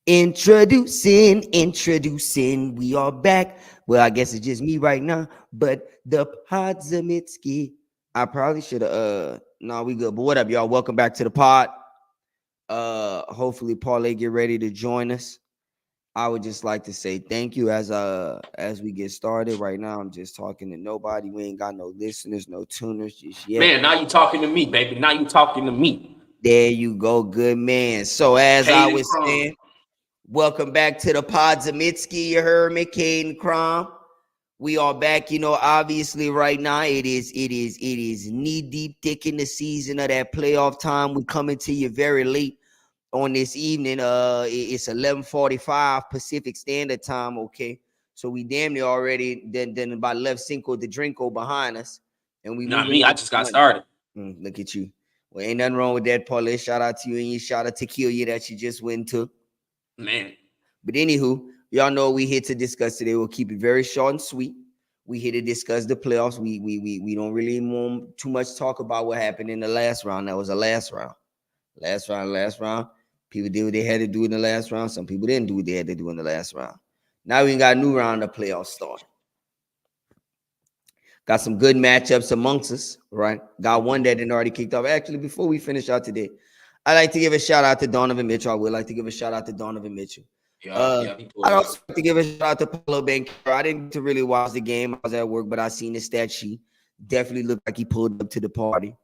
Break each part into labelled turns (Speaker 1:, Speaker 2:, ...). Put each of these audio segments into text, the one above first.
Speaker 1: Introducing. We are back. Well, I guess it's just me right now, but the Podzimitsky. I probably should have. No, we good. But what up, y'all? Welcome back to the pod. Hopefully, Parlay get ready to join us. I would just like to say thank you as we get started. Right now, I'm just talking to nobody. We ain't got no listeners, no tuners just yet.
Speaker 2: Man, now you talking to me, baby. Now you talking to me.
Speaker 1: There you go, good man. So as I was
Speaker 2: Kaidd&Kramm.
Speaker 1: saying. Welcome back to the Podzimitsky. You heard me, Kaidd&Kramm. We are back. Obviously, right now it is knee deep, thick in the season of that playoff time. We coming to you very late on this evening. It's 11:45 Pacific Standard Time. Okay, so we damn near already then about left Cinco de Drinko behind us, and we
Speaker 2: Not
Speaker 1: moving
Speaker 2: me. I
Speaker 1: on.
Speaker 2: just got started.
Speaker 1: Look at you. Well, ain't nothing wrong with that, Paulette. Shout out to you and your shout out to Tequila that you just went to.
Speaker 2: Man.
Speaker 1: But anywho, y'all know we here to discuss today. We'll keep it very short and sweet. We here to discuss the playoffs. We don't really want too much talk about what happened in the last round. That was the last round. Last round. People did what they had to do in the last round. Some people didn't do what they had to do in the last round. Now we got a new round of playoffs starting. Got some good matchups amongst us, right? Got one that already kicked off. Actually, before we finish out today, I'd like to give a shout out to Donovan Mitchell. I would like to give a shout out to Donovan Mitchell. I'd also like to give a shout out to Paulo Banchero. I didn't get to really watch the game. I was at work, but I seen the stat sheet. Definitely looked like he pulled up to the party.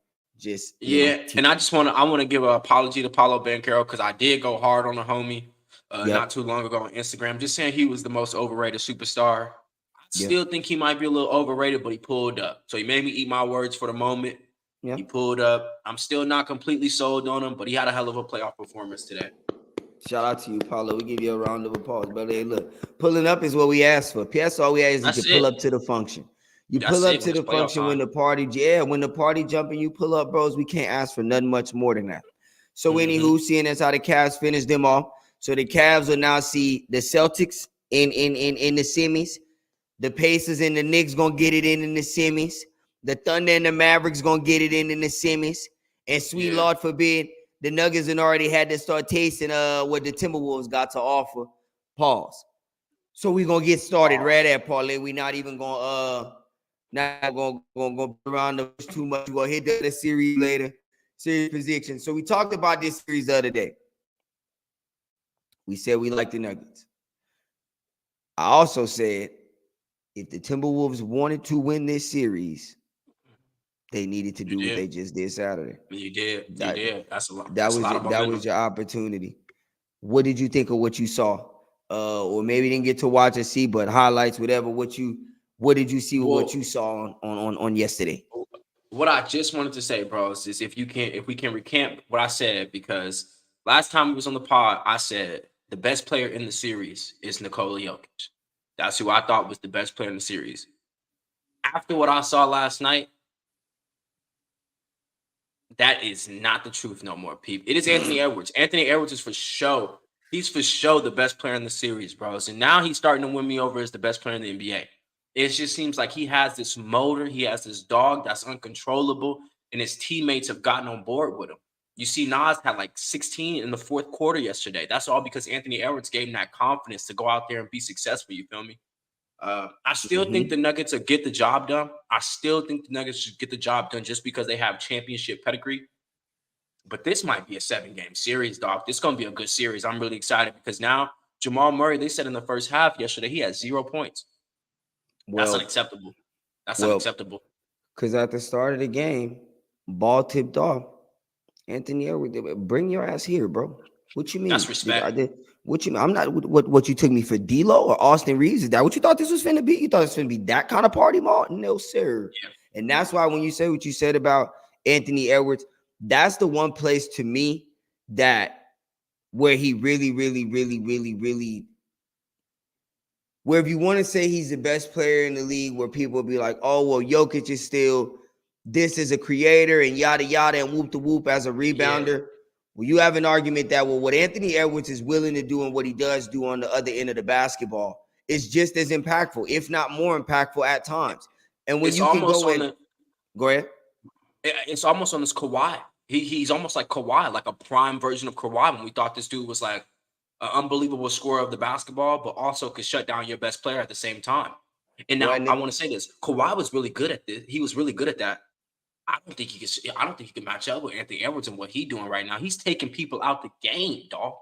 Speaker 2: And I want to give an apology to Paulo Banchero because I did go hard on the homie not too long ago on Instagram, just saying he was the most overrated superstar. I still think he might be a little overrated, but he pulled up. So he made me eat my words for the moment. Yeah. He pulled up. I'm still not completely sold on him, but he had a hell of a playoff performance today.
Speaker 1: Shout out to you, Paulo. We give you a round of applause, brother. Hey, look, pulling up is what we asked for. That's all we ask is to pull up to the function. You pull up to the function when the party, when the party jumping, you pull up, bros. We can't ask for nothing much more than that. So anywho, seeing as how the Cavs finished them off, so the Cavs will now see the Celtics in the semis. The Pacers and the Knicks gonna get it in the semis. The Thunder and the Mavericks gonna get it in the semis. And sweet Lord forbid, the Nuggets had already had to start tasting what the Timberwolves got to offer. Pause. So we're gonna get started right at Parlay. We're not even gonna go around the too much. We're gonna hit the series later. Series position. So we talked about this series the other day. We said we like the Nuggets. I also said if the Timberwolves wanted to win this series, they needed to do what they just did Saturday.
Speaker 2: You did. That's a lot.
Speaker 1: That was your opportunity. What did you think of what you saw? Or maybe didn't get to watch or see, but highlights, whatever. What did you see with what you saw on yesterday?
Speaker 2: What I just wanted to say, bros, is if we can recant what I said, because last time we was on the pod, I said the best player in the series is Nikola Jokic. That's who I thought was the best player in the series. After what I saw last night, that is not the truth no more, people. It is Anthony Edwards. Anthony Edwards is for show. He's for show the best player in the series, bros. And now he's starting to win me over as the best player in the NBA. It just seems like he has this motor. He has this dog that's uncontrollable, and his teammates have gotten on board with him. You see, Nas had like 16 in the fourth quarter yesterday. That's all because Anthony Edwards gave him that confidence to go out there and be successful. You feel me? I still think the Nuggets will get the job done. I still think the Nuggets should get the job done just because they have championship pedigree. But this might be a 7-game series, dog. This is going to be a good series. I'm really excited because now Jamal Murray, they said in the first half yesterday, he had 0 points. That's unacceptable. Unacceptable.
Speaker 1: Because at the start of the game, ball tipped off. Anthony Edwards, bring your ass here, bro. What you mean?
Speaker 2: That's respect.
Speaker 1: What you mean? I'm not what you took me for D'Lo or Austin Reeves. Is that what you thought this was finna be? You thought it's finna be that kind of party, Martin? No, sir. Yeah. And that's why when you say what you said about Anthony Edwards, that's the one place to me where he really, where if you want to say he's the best player in the league, where people will be like, oh, well, Jokic is still this as a creator and yada, yada, and whoop the whoop as a rebounder. Yeah. Well, you have an argument that, well, what Anthony Edwards is willing to do and what he does do on the other end of the basketball is just as impactful, if not more impactful at times. And when you can go ahead.
Speaker 2: It's almost on this Kawhi. He's almost like Kawhi, like a prime version of Kawhi when we thought this dude was like an unbelievable scorer of the basketball, but also could shut down your best player at the same time. And now I want to say this: Kawhi was really good at this. He was really good at that. I don't think he can match up with Anthony Edwards and what he's doing right now. He's taking people out the game, dog.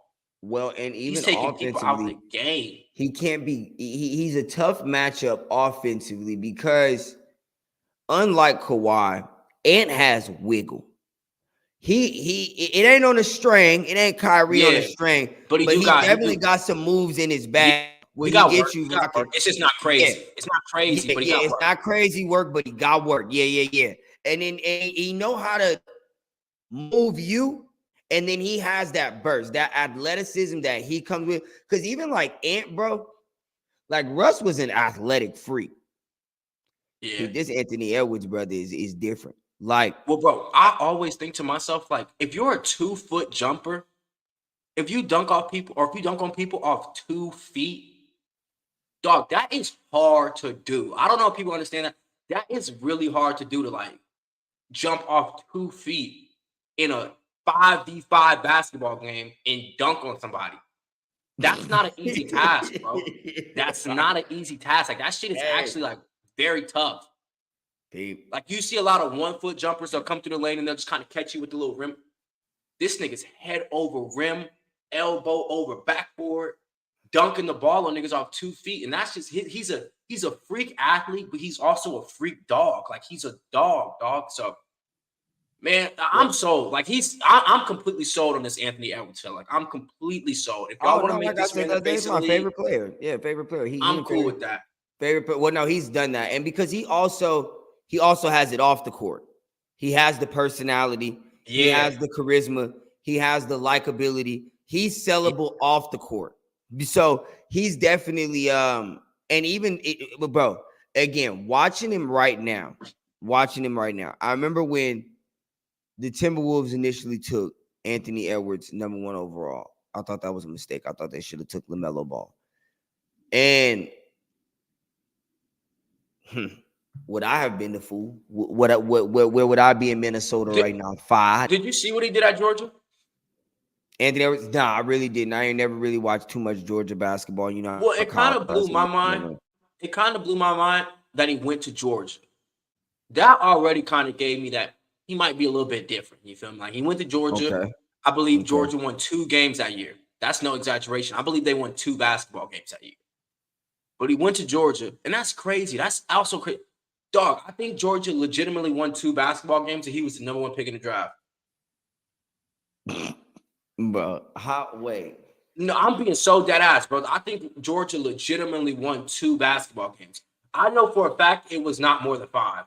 Speaker 1: Well, and even
Speaker 2: he's taking people out the game.
Speaker 1: He can't be. He's a tough matchup offensively because, unlike Kawhi, Ant has wiggle. It ain't on a string. It ain't Kyrie on a string. But he definitely got some moves in his bag. Where he gets you rocking.
Speaker 2: It's just not crazy. Yeah. It's not crazy, but
Speaker 1: it's not crazy work, but he got work. Yeah. And then he know how to move you. And then he has that burst, that athleticism that he comes with. Because even like Ant, bro, like Russ was an athletic freak.
Speaker 2: Yeah.
Speaker 1: Dude, this Anthony Edwards brother is different. Like,
Speaker 2: well, bro, I always think to myself, like, if you're a 2-foot jumper, if you dunk off people or if you dunk on people off 2 feet, dog, that is hard to do. I don't know if people understand that. That is really hard to do, to like jump off 2 feet in a 5v5 basketball game and dunk on somebody. That's not an easy task, bro. That's not an easy task. Like, that shit is actually like very tough. Like, you see a lot of 1-foot jumpers that come through the lane and they'll just kind of catch you with the little rim. This nigga's head over rim, elbow over backboard, dunking the ball on niggas off 2 feet. And that's just, he's a freak athlete, but he's also a freak dog. Like, he's a dog. So, man, I'm sold. Like, I'm completely sold on this Anthony Edwards. Like, I'm completely sold. If y'all want to make this man the face of the league,
Speaker 1: favorite player. Yeah, favorite player.
Speaker 2: I'm cool with that.
Speaker 1: Favorite. Well, no, he's done that, and because he also has it off the court. He has the personality. Yeah. He has the charisma. He has the likability. He's sellable off the court. So he's definitely and even bro. Again, watching him right now. I remember when the Timberwolves initially took Anthony Edwards #1 overall. I thought that was a mistake. I thought they should have took LaMelo Ball. And would I have been the fool? Where would I be in Minnesota right now? 5.
Speaker 2: Did you see what he did at Georgia?
Speaker 1: Anthony Edwards? Nah, I really didn't. I ain't never really watched too much Georgia basketball. You know.
Speaker 2: Well, it kind of blew my mind. It kind of blew my mind that he went to Georgia. That already kind of gave me that he might be a little bit different. You feel me? Like, he went to Georgia. Okay. I believe Georgia won 2 games that year. That's no exaggeration. I believe they won 2 basketball games that year. But he went to Georgia, and that's crazy. That's also crazy. Dog, I think Georgia legitimately won 2 basketball games, and he was the #1 pick in the draft.
Speaker 1: Bro, wait.
Speaker 2: No, I'm being so dead ass, bro. I think Georgia legitimately won 2 basketball games. I know for a fact it was not more than 5.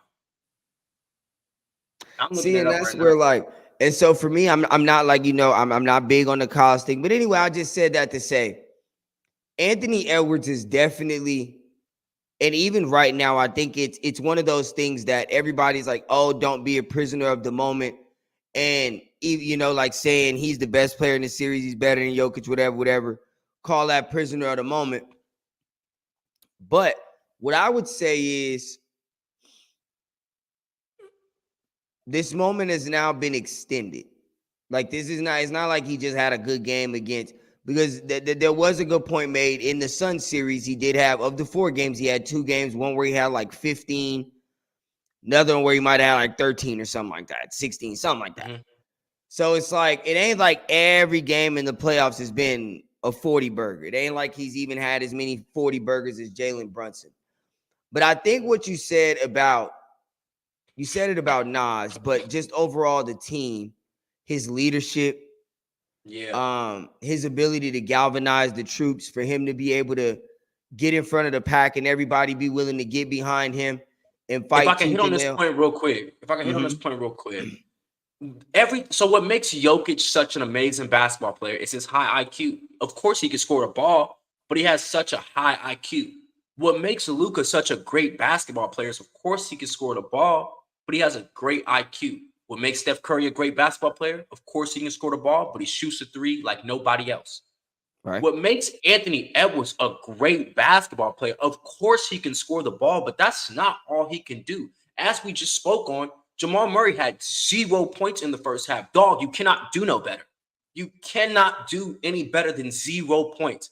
Speaker 1: See, and that's where like, and so for me, I'm not like, you know, I'm not big on the college thing. But anyway, I just said that to say Anthony Edwards is definitely, and even right now, I think it's one of those things that everybody's like, oh, don't be a prisoner of the moment. And, you know, like saying he's the best player in the series, he's better than Jokic, whatever. Call that prisoner of the moment. But what I would say is this moment has now been extended. Like, this is not, it's not like he just had a good game against, because there was a good point made in the Sun series. He did have, of the 4 games, he had 2 games, one where he had like 15, another one where he might have had like 13 or something like that, 16, something like that. Mm-hmm. So it's like, it ain't like every game in the playoffs has been a 40 burger. It ain't like he's even had as many 40 burgers as Jalen Brunson. But I think what you said it about Nas, but just overall the team, his leadership, his ability to galvanize the troops, for him to be able to get in front of the pack and everybody be willing to get behind him and fight.
Speaker 2: If I can hit on this point real quick. So what makes Jokic such an amazing basketball player is his high IQ. Of course, he can score a ball, but he has such a high IQ. What makes Luka such a great basketball player is, of course, he can score the ball, but he has a great IQ. What makes Steph Curry a great basketball player? Of course, he can score the ball, but he shoots a 3 like nobody else. Right. What makes Anthony Edwards a great basketball player? Of course, he can score the ball, but that's not all he can do. As we just spoke on, Jamal Murray had 0 points in the first half. Dog, you cannot do no better. You cannot do any better than 0 points.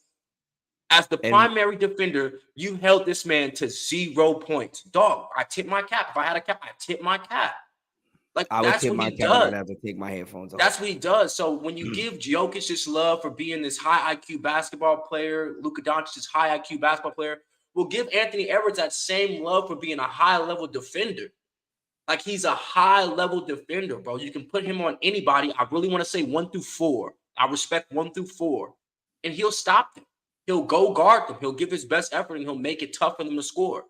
Speaker 2: As the primary defender, you held this man to 0 points. Dog, I tip my cap. If I had a cap, I tip my cap. Like,
Speaker 1: I would tip my cap, and I'd have to take my headphones off.
Speaker 2: That's what he does. So when you give Jokic this love for being this high IQ basketball player, Luka Doncic this high IQ basketball player, we'll give Anthony Edwards that same love for being a high-level defender. Like, he's a high-level defender, bro. You can put him on anybody. I really want to say 1 through 4. I respect 1 through 4. And he'll stop them. He'll go guard them. He'll give his best effort, and he'll make it tough for them to score.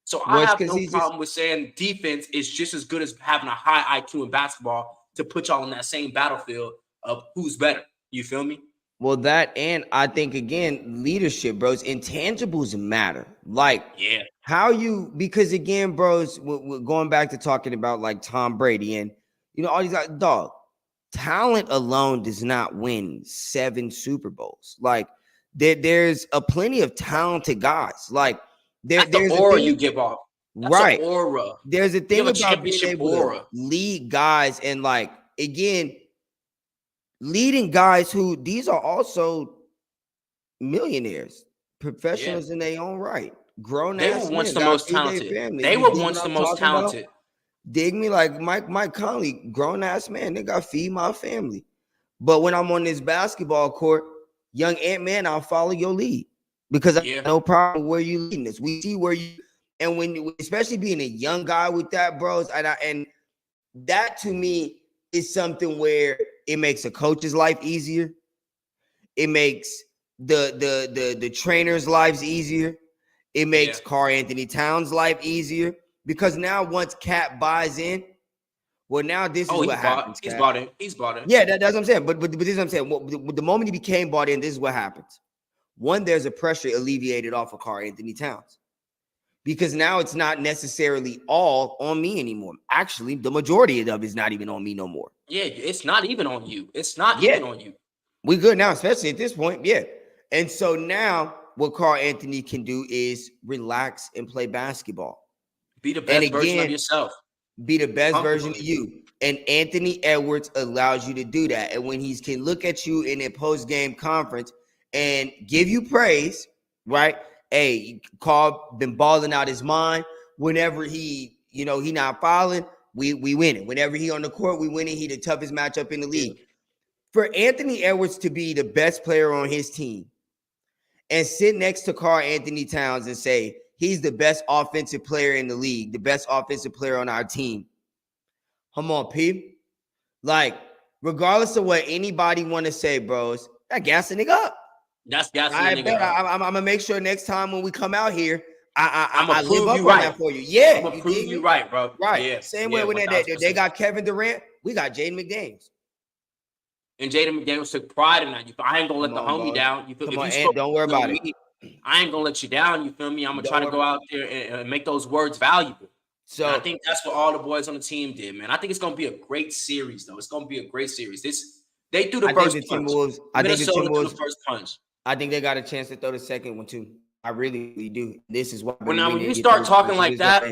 Speaker 2: So I have no problem with saying defense is just as good as having a high IQ in basketball to put y'all in that same battlefield of who's better. You feel me?
Speaker 1: Well, that, and I think, again, leadership, bros. Intangibles matter. Like,
Speaker 2: yeah,
Speaker 1: how you, because, again, bros, we're going back to talking about, like, Tom Brady and, you know, all these guys, dog, talent alone does not win 7 Super Bowls. Like, there's a plenty of talented guys. Like,
Speaker 2: that's the aura you give off. That's
Speaker 1: right.
Speaker 2: Aura.
Speaker 1: There's a thing about being able to lead guys, and, like, again, leading guys who, these are also millionaires, professionals in their own right. Grown
Speaker 2: they
Speaker 1: ass
Speaker 2: were once
Speaker 1: men,
Speaker 2: the most talented. They were once the most talented.
Speaker 1: Dig me? Like Mike Conley, grown ass man. They got to feed my family. But when I'm on this basketball court, young Ant-Man, I'll follow your lead because I have no problem where you leading this. We see where you, and when you, especially being a young guy with that, bros, and that to me is something where it makes a coach's life easier. It makes the trainers' lives easier. It makes Karl-Anthony Towns' life easier because now once Cap buys in, well, now this is what happens.
Speaker 2: He's bought in. He's bought in.
Speaker 1: Yeah, that's what I'm saying. But this is what I'm saying. The moment he became bought in, this is what happens. One, there's a pressure alleviated off of Karl-Anthony Towns because now it's not necessarily all on me anymore. Actually, the majority of it is not even on me no more.
Speaker 2: Yeah, it's not even on you. It's not even on you.
Speaker 1: We good now, especially at this point. Yeah. And so now what Karl-Anthony can do is relax and play basketball.
Speaker 2: Be the best version of yourself.
Speaker 1: Be the best version of you. And Anthony Edwards allows you to do that. And when he can look at you in a post-game conference and give you praise, right? Hey, Karl been balling out his mind. Whenever he not fouling, we win it. Whenever he on the court, we win it. He the toughest matchup in the league. For Anthony Edwards to be the best player on his team and sit next to Karl-Anthony Towns and say, he's the best offensive player in the league, the best offensive player on our team. Come on, P. Like, regardless of what anybody want to say, bros, that gas a nigga up.
Speaker 2: That's gassing a nigga up.
Speaker 1: I'm going to make sure next time when we come out here,
Speaker 2: I'm
Speaker 1: I live up on that for you. Yeah.
Speaker 2: I'm going to prove you right, bro.
Speaker 1: Right.
Speaker 2: Yeah.
Speaker 1: Same way when they got Kevin Durant, we got Jaden McDaniels.
Speaker 2: And Jaden McDaniels took pride in that. I ain't going to let the homie down. You feel
Speaker 1: me? Don't worry about it.
Speaker 2: I ain't going to let you down. You feel me? I'm going to try to go out there and make those words valuable. So and I think that's what all the boys on the team did, man. I think it's going to be a great series, though. It's going to be a great series. They threw the first punch. Minnesota threw the first punch.
Speaker 1: I think they got a chance to throw the second one, too. I really do. This is what.
Speaker 2: Well, now, when you start talking like that,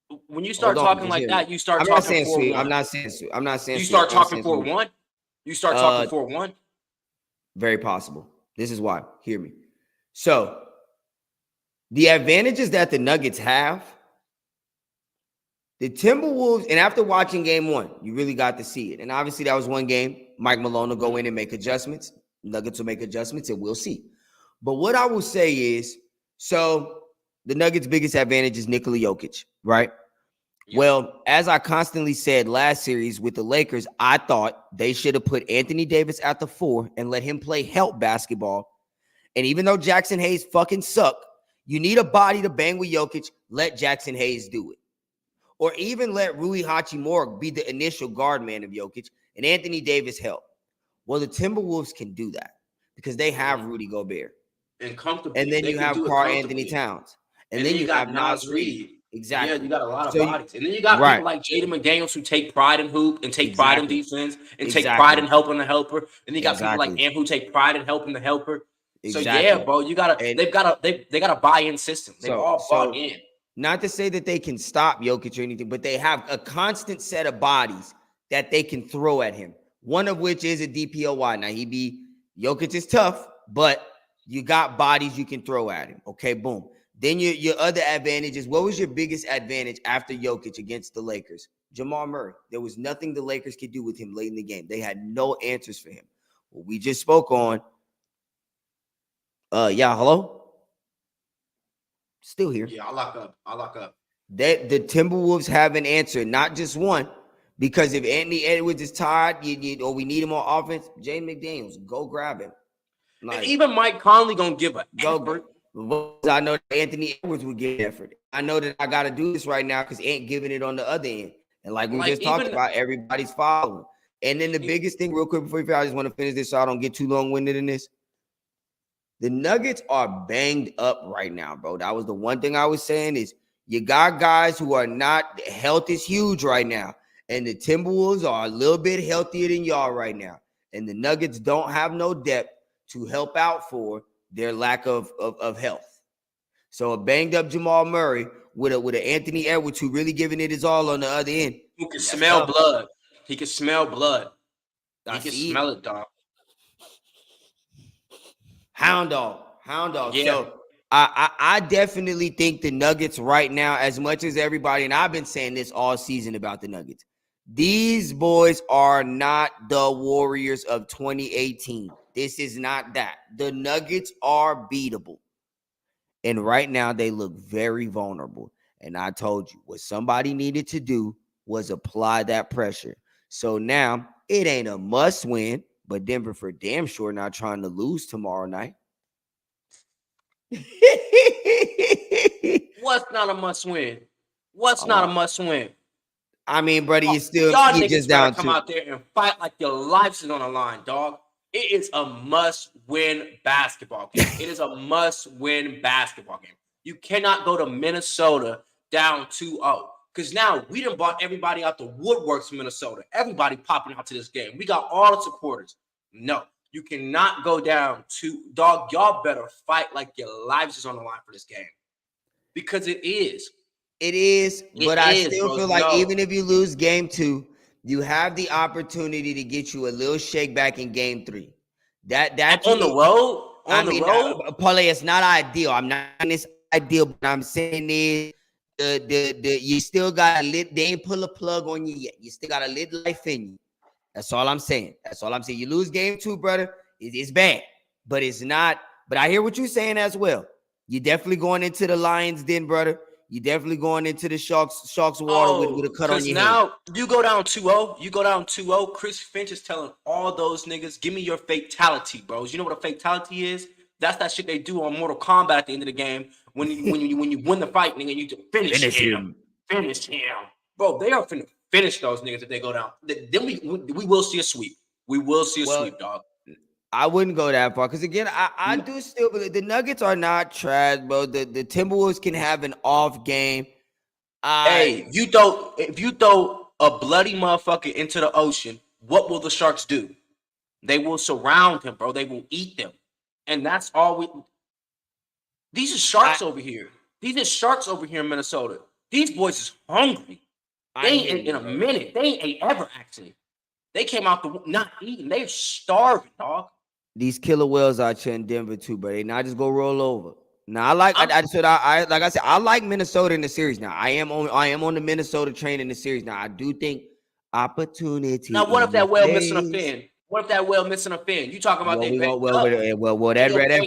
Speaker 2: you start talking 4-1.
Speaker 1: I'm not saying sweet.
Speaker 2: You start talking 4-1? You start talking 4-1?
Speaker 1: Very possible. This is why. Hear me. So, the advantages that the Nuggets have, the Timberwolves, and after watching game 1, you really got to see it. And obviously, that was one game. Mike Malone will go in and make adjustments. Nuggets will make adjustments, and we'll see. But what I will say is, so the Nuggets' biggest advantage is Nikola Jokic, right? Yeah. Well, as I constantly said last series with the Lakers, I thought they should have put Anthony Davis at the 4 and let him play help basketball. And even though Jackson Hayes fucking suck, you need a body to bang with Jokic, let Jackson Hayes do it. Or even let Rui Hachimura be the initial guard man of Jokic and Anthony Davis help. Well, the Timberwolves can do that because they have Rudy Gobert.
Speaker 2: And comfortably.
Speaker 1: And then you have Karl-Anthony Towns. And then you have Nas Reed. Exactly.
Speaker 2: Yeah, you got a lot of bodies. And then you got people like Jaden McDaniels who take pride in hoop and take pride in defense and take pride in helping the helper. And then you got people like Ant who take pride in helping the helper. So yeah, bro, you gotta they got a buy-in system. They've all bought in.
Speaker 1: Not to say that they can stop Jokic or anything, but they have a constant set of bodies that they can throw at him. one of which is a DPOY. Now, Jokic is tough, but you got bodies you can throw at him. Okay, boom. Then your other advantages. What was your biggest advantage after Jokic against the Lakers? Jamal Murray. There was nothing the Lakers could do with him late in the game. They had no answers for him. What we just spoke on. Yeah, hello? Still here.
Speaker 2: Yeah, I'll lock up.
Speaker 1: That the Timberwolves have an answer, not just one. Because if Anthony Edwards is tired, or we need him on offense, Jay McDaniels, go grab him.
Speaker 2: Like, and even Mike Conley gonna give an effort.
Speaker 1: I know that Anthony Edwards would give effort. I know that I got to do this right now because Ant giving it on the other end. And like we just talked about, everybody's following. And then the biggest thing, real quick, before I just want to finish this so I don't get too long-winded in this. The Nuggets are banged up right now, bro. That was the one thing I was saying is you got guys who are not – health is huge right now. And the Timberwolves are a little bit healthier than y'all right now. And the Nuggets don't have no depth to help out for their lack of health. So a banged up Jamal Murray with an Anthony Edwards who really giving it his all on the other end.
Speaker 2: Who can smell blood. He can smell blood. He can smell it, dog. Hound dog.
Speaker 1: Yeah. So I definitely think the Nuggets right now, as much as everybody, and I've been saying this all season about the Nuggets, these boys are not the Warriors of 2018. This is not that. The Nuggets are beatable. And right now they look very vulnerable. And I told you what somebody needed to do was apply that pressure. So now it ain't a must win, but Denver for damn sure not trying to lose tomorrow night.
Speaker 2: What's not a must win? What's not a must win?
Speaker 1: I mean, brother, you
Speaker 2: just down to come out there and fight like your life is on the line, dog. It is a must-win basketball game. It is a must-win basketball game. You cannot go to Minnesota down 2-0 because now we done bought everybody out the woodworks from Minnesota. Everybody popping out to this game. We got all the supporters. No, you cannot go down dog. Y'all better fight like your lives is on the line for this game because it is.
Speaker 1: It is, but I still feel like even if you lose game 2, you have the opportunity to get you a little shake back in game 3. That's
Speaker 2: on the road. The road,
Speaker 1: Paulie, it's not ideal. I'm not saying it's ideal, but I'm saying is the you still got they ain't pull a plug on you yet. You still got a little life in you. That's all I'm saying. You lose game 2, brother. It's bad, but it's not. But I hear what you're saying as well. You're definitely going into the Lions den, brother. You're definitely going into the Sharks water with a cut on your
Speaker 2: now
Speaker 1: hand.
Speaker 2: You go down 2-0. Chris Finch is telling all those niggas, give me your fatality, bros. You know what a fatality is? That's that shit they do on Mortal Kombat at the end of the game when you win the fight, nigga, you finish him. Finish him. Bro, they are finna finish those niggas if they go down. Then we will see a sweep. We will see a sweep, dog.
Speaker 1: I wouldn't go that far because again, I do still believe the Nuggets are not trash, bro. The Timberwolves can have an off game.
Speaker 2: If you throw a bloody motherfucker into the ocean, what will the Sharks do? They will surround him, bro. They will eat them, and that's all These are sharks over here. These are sharks over here in Minnesota. These boys is hungry. They ain't in a minute. They ain't ate ever actually. They came out not eating. They're starving, dog.
Speaker 1: These killer whales out here in Denver too, but they not just go roll over. Now I like I like Minnesota in the series. Now I am on the Minnesota train in the series. Now I do think opportunity.
Speaker 2: Now what if that whale missing a fin? What if that whale missing a fin? You talking about
Speaker 1: that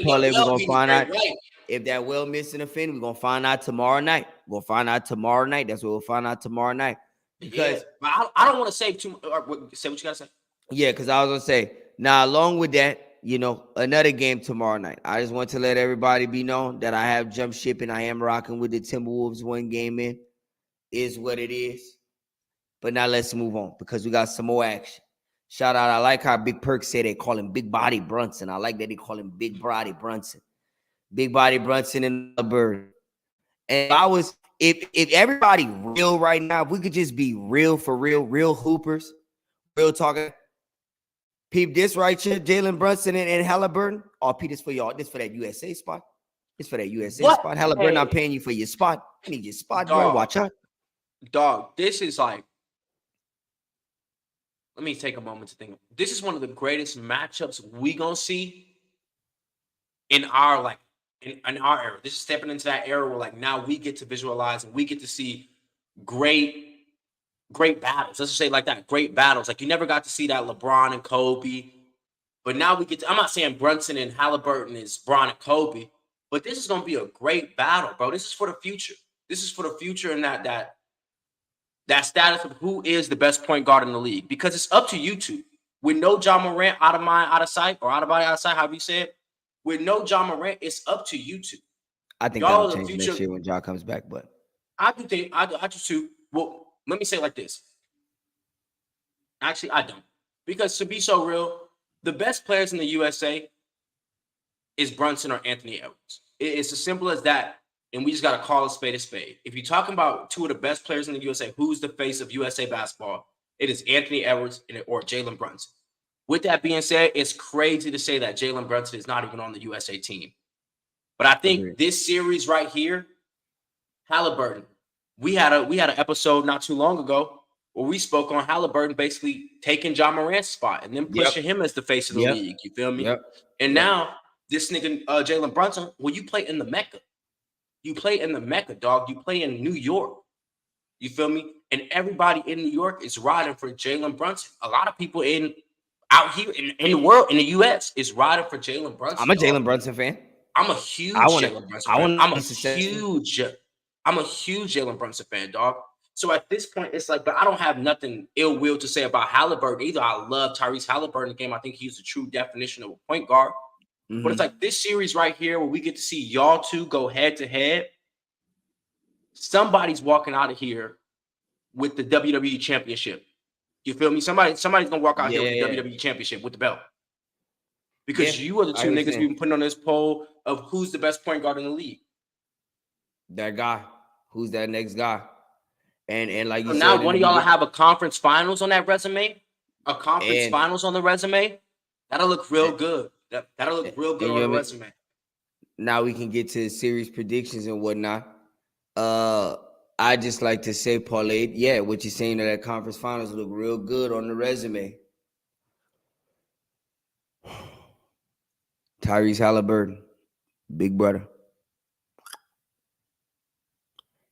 Speaker 1: parlay we're gonna find out. Right. If that whale missing a fin, we're gonna find out tomorrow night. We'll find out tomorrow night. That's what we'll find out tomorrow night. Because
Speaker 2: I don't want to say too much. Say what you gotta say.
Speaker 1: Yeah, because I was gonna say now along with that. Another game tomorrow night. I just want to let everybody be known that I have jumped ship and I am rocking with the Timberwolves 1 game in. Is what it is. But now let's move on because we got some more action. Shout out. I like how Big Perk said they call him Big Body Brunson. I like that they call him Big Body Brunson. Big Body Brunson and the Bird. And if everybody real right now, if we could just be real for real hoopers, real talking. Peep this right here, Jalen Brunson and Halliburton. Oh, Pete, this for y'all. This for that USA spot. This for that USA spot. Halliburton, I'm paying you for your spot. I need your spot, bro. Watch out.
Speaker 2: Dog, this is like let me take a moment to think. This is one of the greatest matchups we gonna see in our in our era. This is stepping into that era where now we get to visualize and we get to see great battles. Let's just say like that, great battles. Like you never got to see that LeBron and Kobe, but now we get to, I'm not saying Brunson and Halliburton is Bron and Kobe, but this is gonna be a great battle, bro. This is for the future. This is for the future and that status of who is the best point guard in the league, because it's up to you two. With no John Morant, out of mind, out of sight, or out of body, out of sight, however you say it. With no John Morant, it's up to you two.
Speaker 1: I think that'll change next year when John comes back, but
Speaker 2: I do think I do too. Well, let me say it like this. Actually, I don't. Because to be so real, the best players in the USA is Brunson or Anthony Edwards. It's as simple as that. And we just got to call a spade a spade. If you're talking about two of the best players in the USA, who's the face of USA basketball? It is Anthony Edwards or Jalen Brunson. With that being said, it's crazy to say that Jalen Brunson is not even on the USA team. But I think this series right here, Halliburton, we had an episode not too long ago where we spoke on Halliburton basically taking John Morant's spot and then pushing him as the face of the league. You feel me? And now this nigga Jalen Brunson, well, you play in the Mecca. You play in the Mecca, dog. You play in New York. You feel me? And everybody in New York is riding for Jalen Brunson. A lot of people out here in the world, in the U.S., is riding for Jalen Brunson.
Speaker 1: I'm a Jalen Brunson fan.
Speaker 2: I'm a huge Jalen Brunson fan. I'm a huge Jalen Brunson fan, dog. So at this point, it's like, but I don't have nothing ill will to say about Halliburton either. I love Tyrese Halliburton in the game. I think he's the true definition of a point guard. But it's like this series right here where we get to see y'all two go head to head. Somebody's walking out of here with the WWE championship. You feel me? Somebody's gonna walk out here with the WWE championship with the belt. Because you are the two niggas we've been putting on this poll of who's the best point guard in the league.
Speaker 1: That guy. Who's that next guy? And like you said,
Speaker 2: now one of y'all have a conference finals on that resume, a conference finals on the resume. That'll look real good. That'll look real good on the resume.
Speaker 1: Now we can get to series predictions and whatnot. I just like to say, Parlay, what you're saying that conference finals look real good on the resume. Tyrese Halliburton, big brother.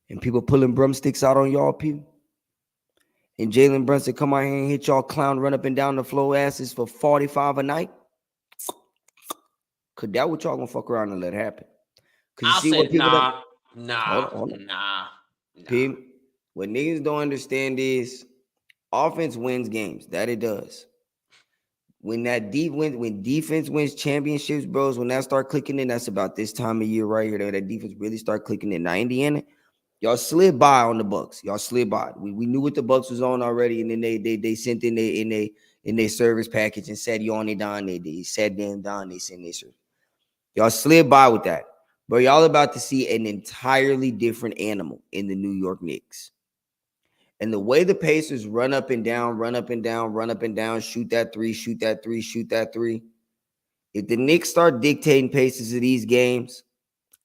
Speaker 1: And people pulling broomsticks out on y'all, people. And Jalen Brunson come out here and hit y'all clown run up and down the floor asses for 45 a night. Could that what y'all gonna fuck around and let happen?
Speaker 2: I'll say nah.
Speaker 1: People, what niggas don't understand is offense wins games. That it does. When defense wins championships, bros, when that start clicking in, that's about this time of year right here. That defense really start clicking in. Now, Indiana, y'all slid by on the Bucks. Y'all slid by. We knew what the Bucks was on already, and then they sent in their service package and said you on it down. They said them down. They sent their service. Y'all slid by with that. But y'all about to see an entirely different animal in the New York Knicks. And the way the Pacers run up and down, shoot that three. If the Knicks start dictating paces of these games,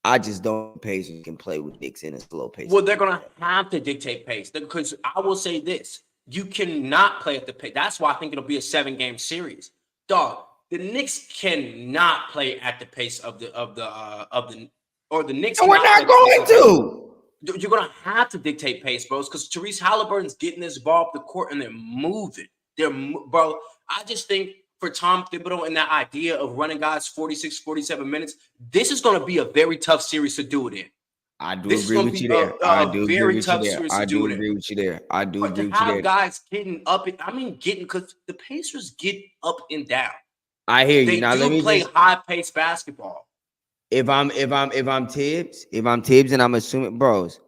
Speaker 1: I just don't think Pacers can play with Knicks in a slow pace.
Speaker 2: Well, they're going to have to dictate pace. Because I will say this. You cannot play at the pace. That's why I think it'll be a 7-game series. Dog. The Knicks cannot play at the pace of the Knicks.
Speaker 1: And we're not going to.
Speaker 2: You're gonna have to dictate pace, bros, because Tyrese Halliburton's getting this ball up the court and they're moving. Bro. I just think for Tom Thibodeau and that idea of running guys 46, 47 minutes, this is gonna be a very tough series to do it in.
Speaker 1: I do agree with you there. I do agree with you there.
Speaker 2: But to have guys getting up, because the Pacers get up and down.
Speaker 1: I hear you.
Speaker 2: They
Speaker 1: now let me
Speaker 2: play high-paced basketball.
Speaker 1: If I'm Tibbs, and I'm assuming, bros,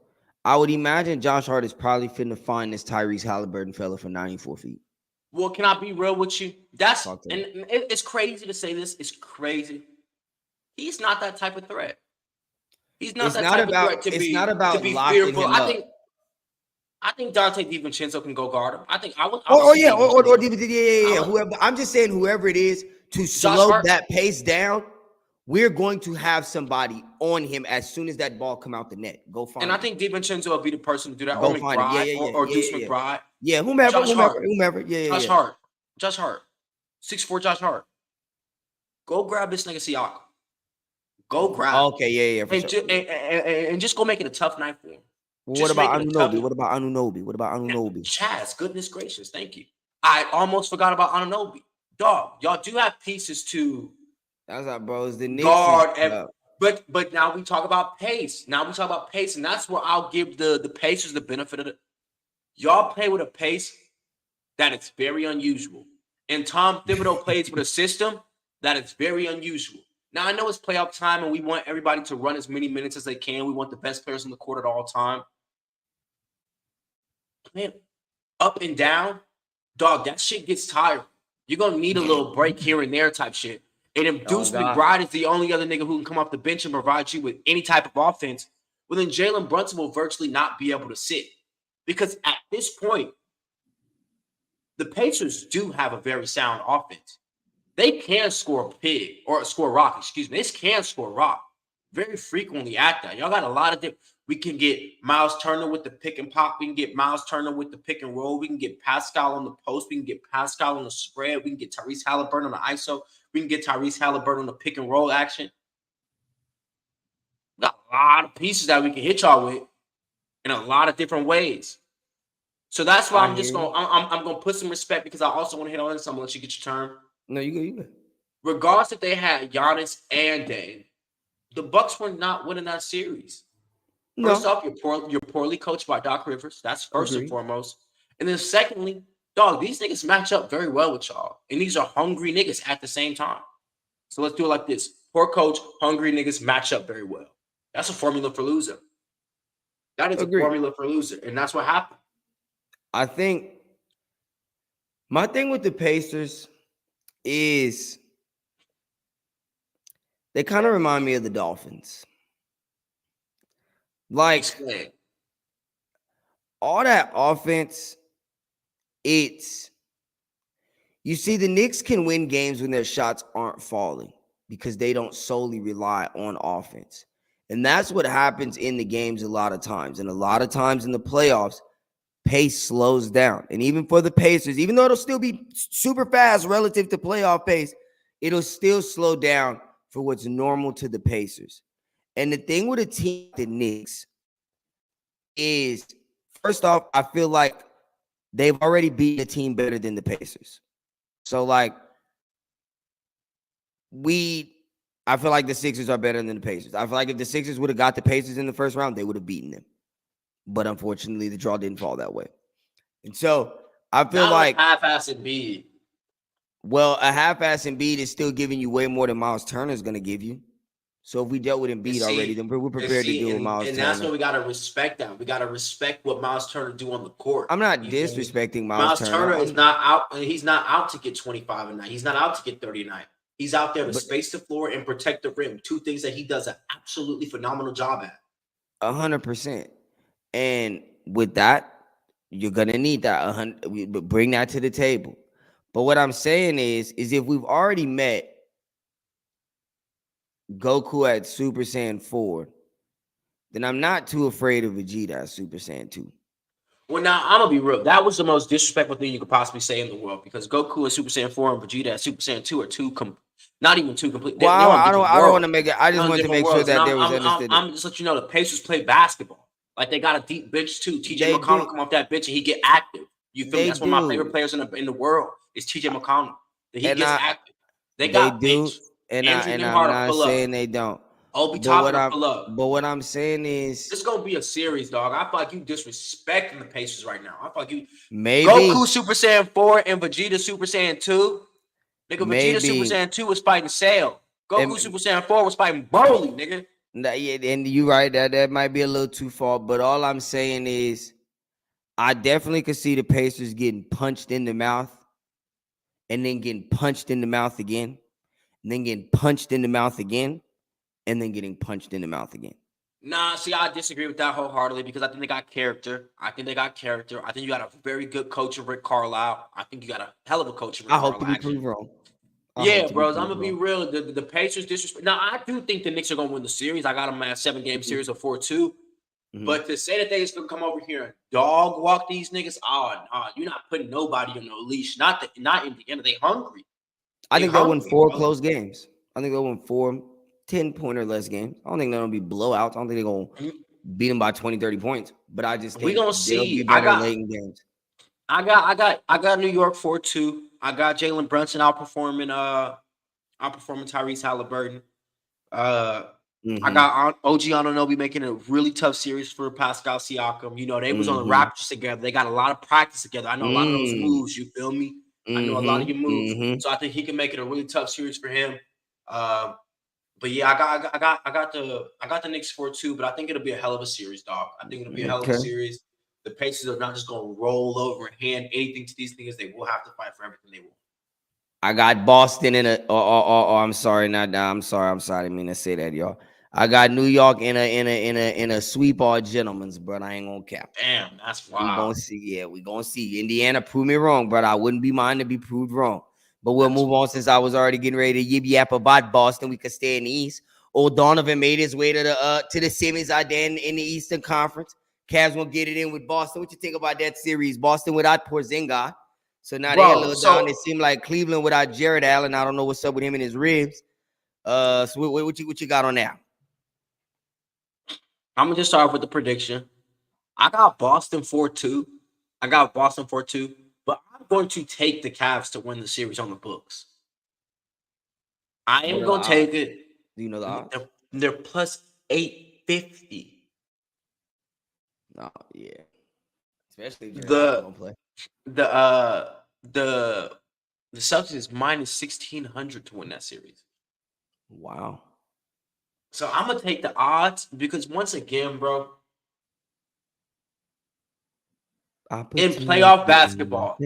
Speaker 1: I would imagine Josh Hart is probably finna find this Tyrese Halliburton fella for 94 feet.
Speaker 2: Well, can I be real with you? It's crazy to say this. It's crazy. He's not that type of threat. He's not that type of threat to be fearful. I think Dante DiVincenzo can go guard him.
Speaker 1: Whoever. I'm just saying, whoever it is to slow that pace down, we're going to have somebody on him as soon as that ball come out the net. Go find.
Speaker 2: And I think DiVincenzo will be the person to do that. Or McBride, or Deuce McBride.
Speaker 1: Yeah, whomever.
Speaker 2: Josh Hart. Josh Hart. 6'4" Josh Hart. Go grab this nigga Siakam. Go grab.
Speaker 1: Okay, yeah, for sure.
Speaker 2: And just go make it a tough night for him.
Speaker 1: What about Anunoby? What about Anunoby?
Speaker 2: Chaz, goodness gracious, thank you. I almost forgot about Anunoby. Dog, y'all do have pieces to
Speaker 1: that's how, bro. It's the Knicks
Speaker 2: guard. But now we talk about pace. And that's where I'll give the Pacers the benefit of it. Y'all play with a pace that is very unusual. And Tom Thibodeau plays with a system that is very unusual. Now, I know it's playoff time and we want everybody to run as many minutes as they can. We want the best players on the court at all time. Man, up and down, dog, that shit gets tired. You're going to need a little break here and there type shit. And if Deuce McBride is the only other nigga who can come off the bench and provide you with any type of offense, well, then Jalen Brunson will virtually not be able to sit. Because at this point, the Pacers do have a very sound offense. They can score a pig or score rock, excuse me. They can score rock very frequently at that. Y'all got a lot of different. We can get Miles Turner with the pick and pop. We can get Miles Turner with the pick and roll. We can get Pascal on the post. We can get Pascal on the spread. We can get Tyrese Halliburton on the ISO. We can get Tyrese Halliburton on the pick and roll action. We got a lot of pieces that we can hit y'all with in a lot of different ways. So that's why I'm gonna put some respect because I also want to hit on this. I'm gonna let you get your turn.
Speaker 1: No, you good.
Speaker 2: Regardless if they had Giannis and Dame, the Bucks were not winning that series. First off, you're poorly coached by Doc Rivers. That's first and foremost. And then secondly, dog, these niggas match up very well with y'all. And these are hungry niggas at the same time. So let's do it like this. Poor coach, hungry niggas match up very well. That's a formula for loser. That is a formula for loser. And that's what happened.
Speaker 1: I think my thing with the Pacers is they kind of remind me of the Dolphins. Like, all that offense, you see, the Knicks can win games when their shots aren't falling because they don't solely rely on offense. And that's what happens in the games a lot of times. And a lot of times in the playoffs, pace slows down. And even for the Pacers, even though it'll still be super fast relative to playoff pace, it'll still slow down for what's normal to the Pacers. And the thing with a team like the Knicks is, first off, I feel like they've already beaten a team better than the Pacers. So, like, I feel like the Sixers are better than the Pacers. I feel like if the Sixers would have got the Pacers in the first round, they would have beaten them. But unfortunately, the draw didn't fall that way. And so, I feel like
Speaker 2: half-ass Embiid.
Speaker 1: Well, a half-ass Embiid is still giving you way more than Miles Turner is going to give you. So if we dealt with Embiid already, then we're prepared to deal with Miles Turner.
Speaker 2: And that's what we got to respect that. We got to respect what Miles Turner do on the court.
Speaker 1: I'm not disrespecting Miles Turner.
Speaker 2: Miles Turner is not out. He's not out to get 25 a night. He's not out to get 30 a night. He's out there to space the floor and protect the rim. Two things that he does an absolutely phenomenal job at.
Speaker 1: 100%. And with that, you're going to need that. Bring that to the table. But what I'm saying is if we've already met Goku at Super Saiyan 4, then I'm not too afraid of Vegeta at Super Saiyan 2.
Speaker 2: Well, now, I'm going to be real. That was the most disrespectful thing you could possibly say in the world because Goku at Super Saiyan 4 and Vegeta at Super Saiyan 2 are not even two complete.
Speaker 1: Well, I don't want to make it. I just wanted to make sure that there was understood.
Speaker 2: I'm just let you know the Pacers play basketball. Like, they got a deep bench, too. TJ McConnell come off that bench and he get active. You feel me? That's one of my favorite players in the world is TJ McConnell. He gets active. They got bench.
Speaker 1: And I'm not saying they don't.
Speaker 2: Obi Toppin pull up.
Speaker 1: But what I'm saying is,
Speaker 2: it's gonna be a series, dog. I feel like you disrespecting the Pacers right now. I feel like you
Speaker 1: maybe
Speaker 2: Goku Super Saiyan 4 and Vegeta Super Saiyan 2. Nigga, Vegeta Super Saiyan 2 was fighting Cell. Goku Super Saiyan 4 was fighting Broly, nigga.
Speaker 1: Yeah, and you're right, that might be a little too far. But all I'm saying is, I definitely could see the Pacers getting punched in the mouth, and then getting punched in the mouth again. And then getting punched in the mouth again, and then getting punched in the mouth again.
Speaker 2: Nah, see, I disagree with that wholeheartedly because I think they got character. I think you got a very good coach of Rick Carlisle. I think you got a hell of a coach of Rick Carlisle.
Speaker 1: I hope to be proved wrong.
Speaker 2: Yeah, bros, I'm going to be real. The Pacers disrespect. Now, I do think the Knicks are going to win the series. I got them at a 7-game series of 4-2. But to say that they just gonna come over here and dog walk these niggas, you're not putting nobody on no leash. Not Indiana. They hungry.
Speaker 1: I think they'll win 4 close games. I think they'll win 4 10-point or less games. I don't think they're gonna be blowouts. I don't think they're gonna beat them by 20, 30 points. But I just think
Speaker 2: we gonna
Speaker 1: they'll be better late in games.
Speaker 2: I got New York 4-2. I got Jalen Brunson outperforming Tyrese Halliburton. I got OG Anunoby making a really tough series for Pascal Siakam. You know, they was on the Raptors together. They got a lot of practice together. I know a lot of those moves. You feel me? I know a lot of your moves. So I think he can make it a really tough series for him. But yeah, I got the Knicks 4-2, but I think it'll be a hell of a series, dog. I think it'll be a hell of a series. The Pacers are not just going to roll over and hand anything to these niggas. They will have to fight for everything they want.
Speaker 1: I got Boston in a. I'm sorry, I'm sorry. I didn't mean to say that, y'all. I got New York in a sweep all gentlemen's, but I ain't gonna cap.
Speaker 2: Damn, that's wild.
Speaker 1: We gonna see. Yeah, we gonna see. Indiana prove me wrong, but I wouldn't be mine to be proved wrong. But we'll move on since I was already getting ready to yip yap about Boston. We could stay in the East. Old Donovan made his way to the semis out there in the Eastern Conference. Cavs won't get it in with Boston. What you think about that series? Boston without Porzingis. So now they're a little down. It seemed like Cleveland without Jared Allen. I don't know what's up with him and his ribs. So what you got on that?
Speaker 2: I'm gonna just start off with the prediction. I got Boston 4-2. But I'm going to take the Cavs to win the series on the books. I am going to take it.
Speaker 1: Do you know the odds?
Speaker 2: They're plus 850.
Speaker 1: Oh, yeah. Especially if Jared don't play.
Speaker 2: The Celtics is minus 1,600 to win that series.
Speaker 1: Wow.
Speaker 2: So I'm gonna take the odds because once again, bro, in playoff basketball,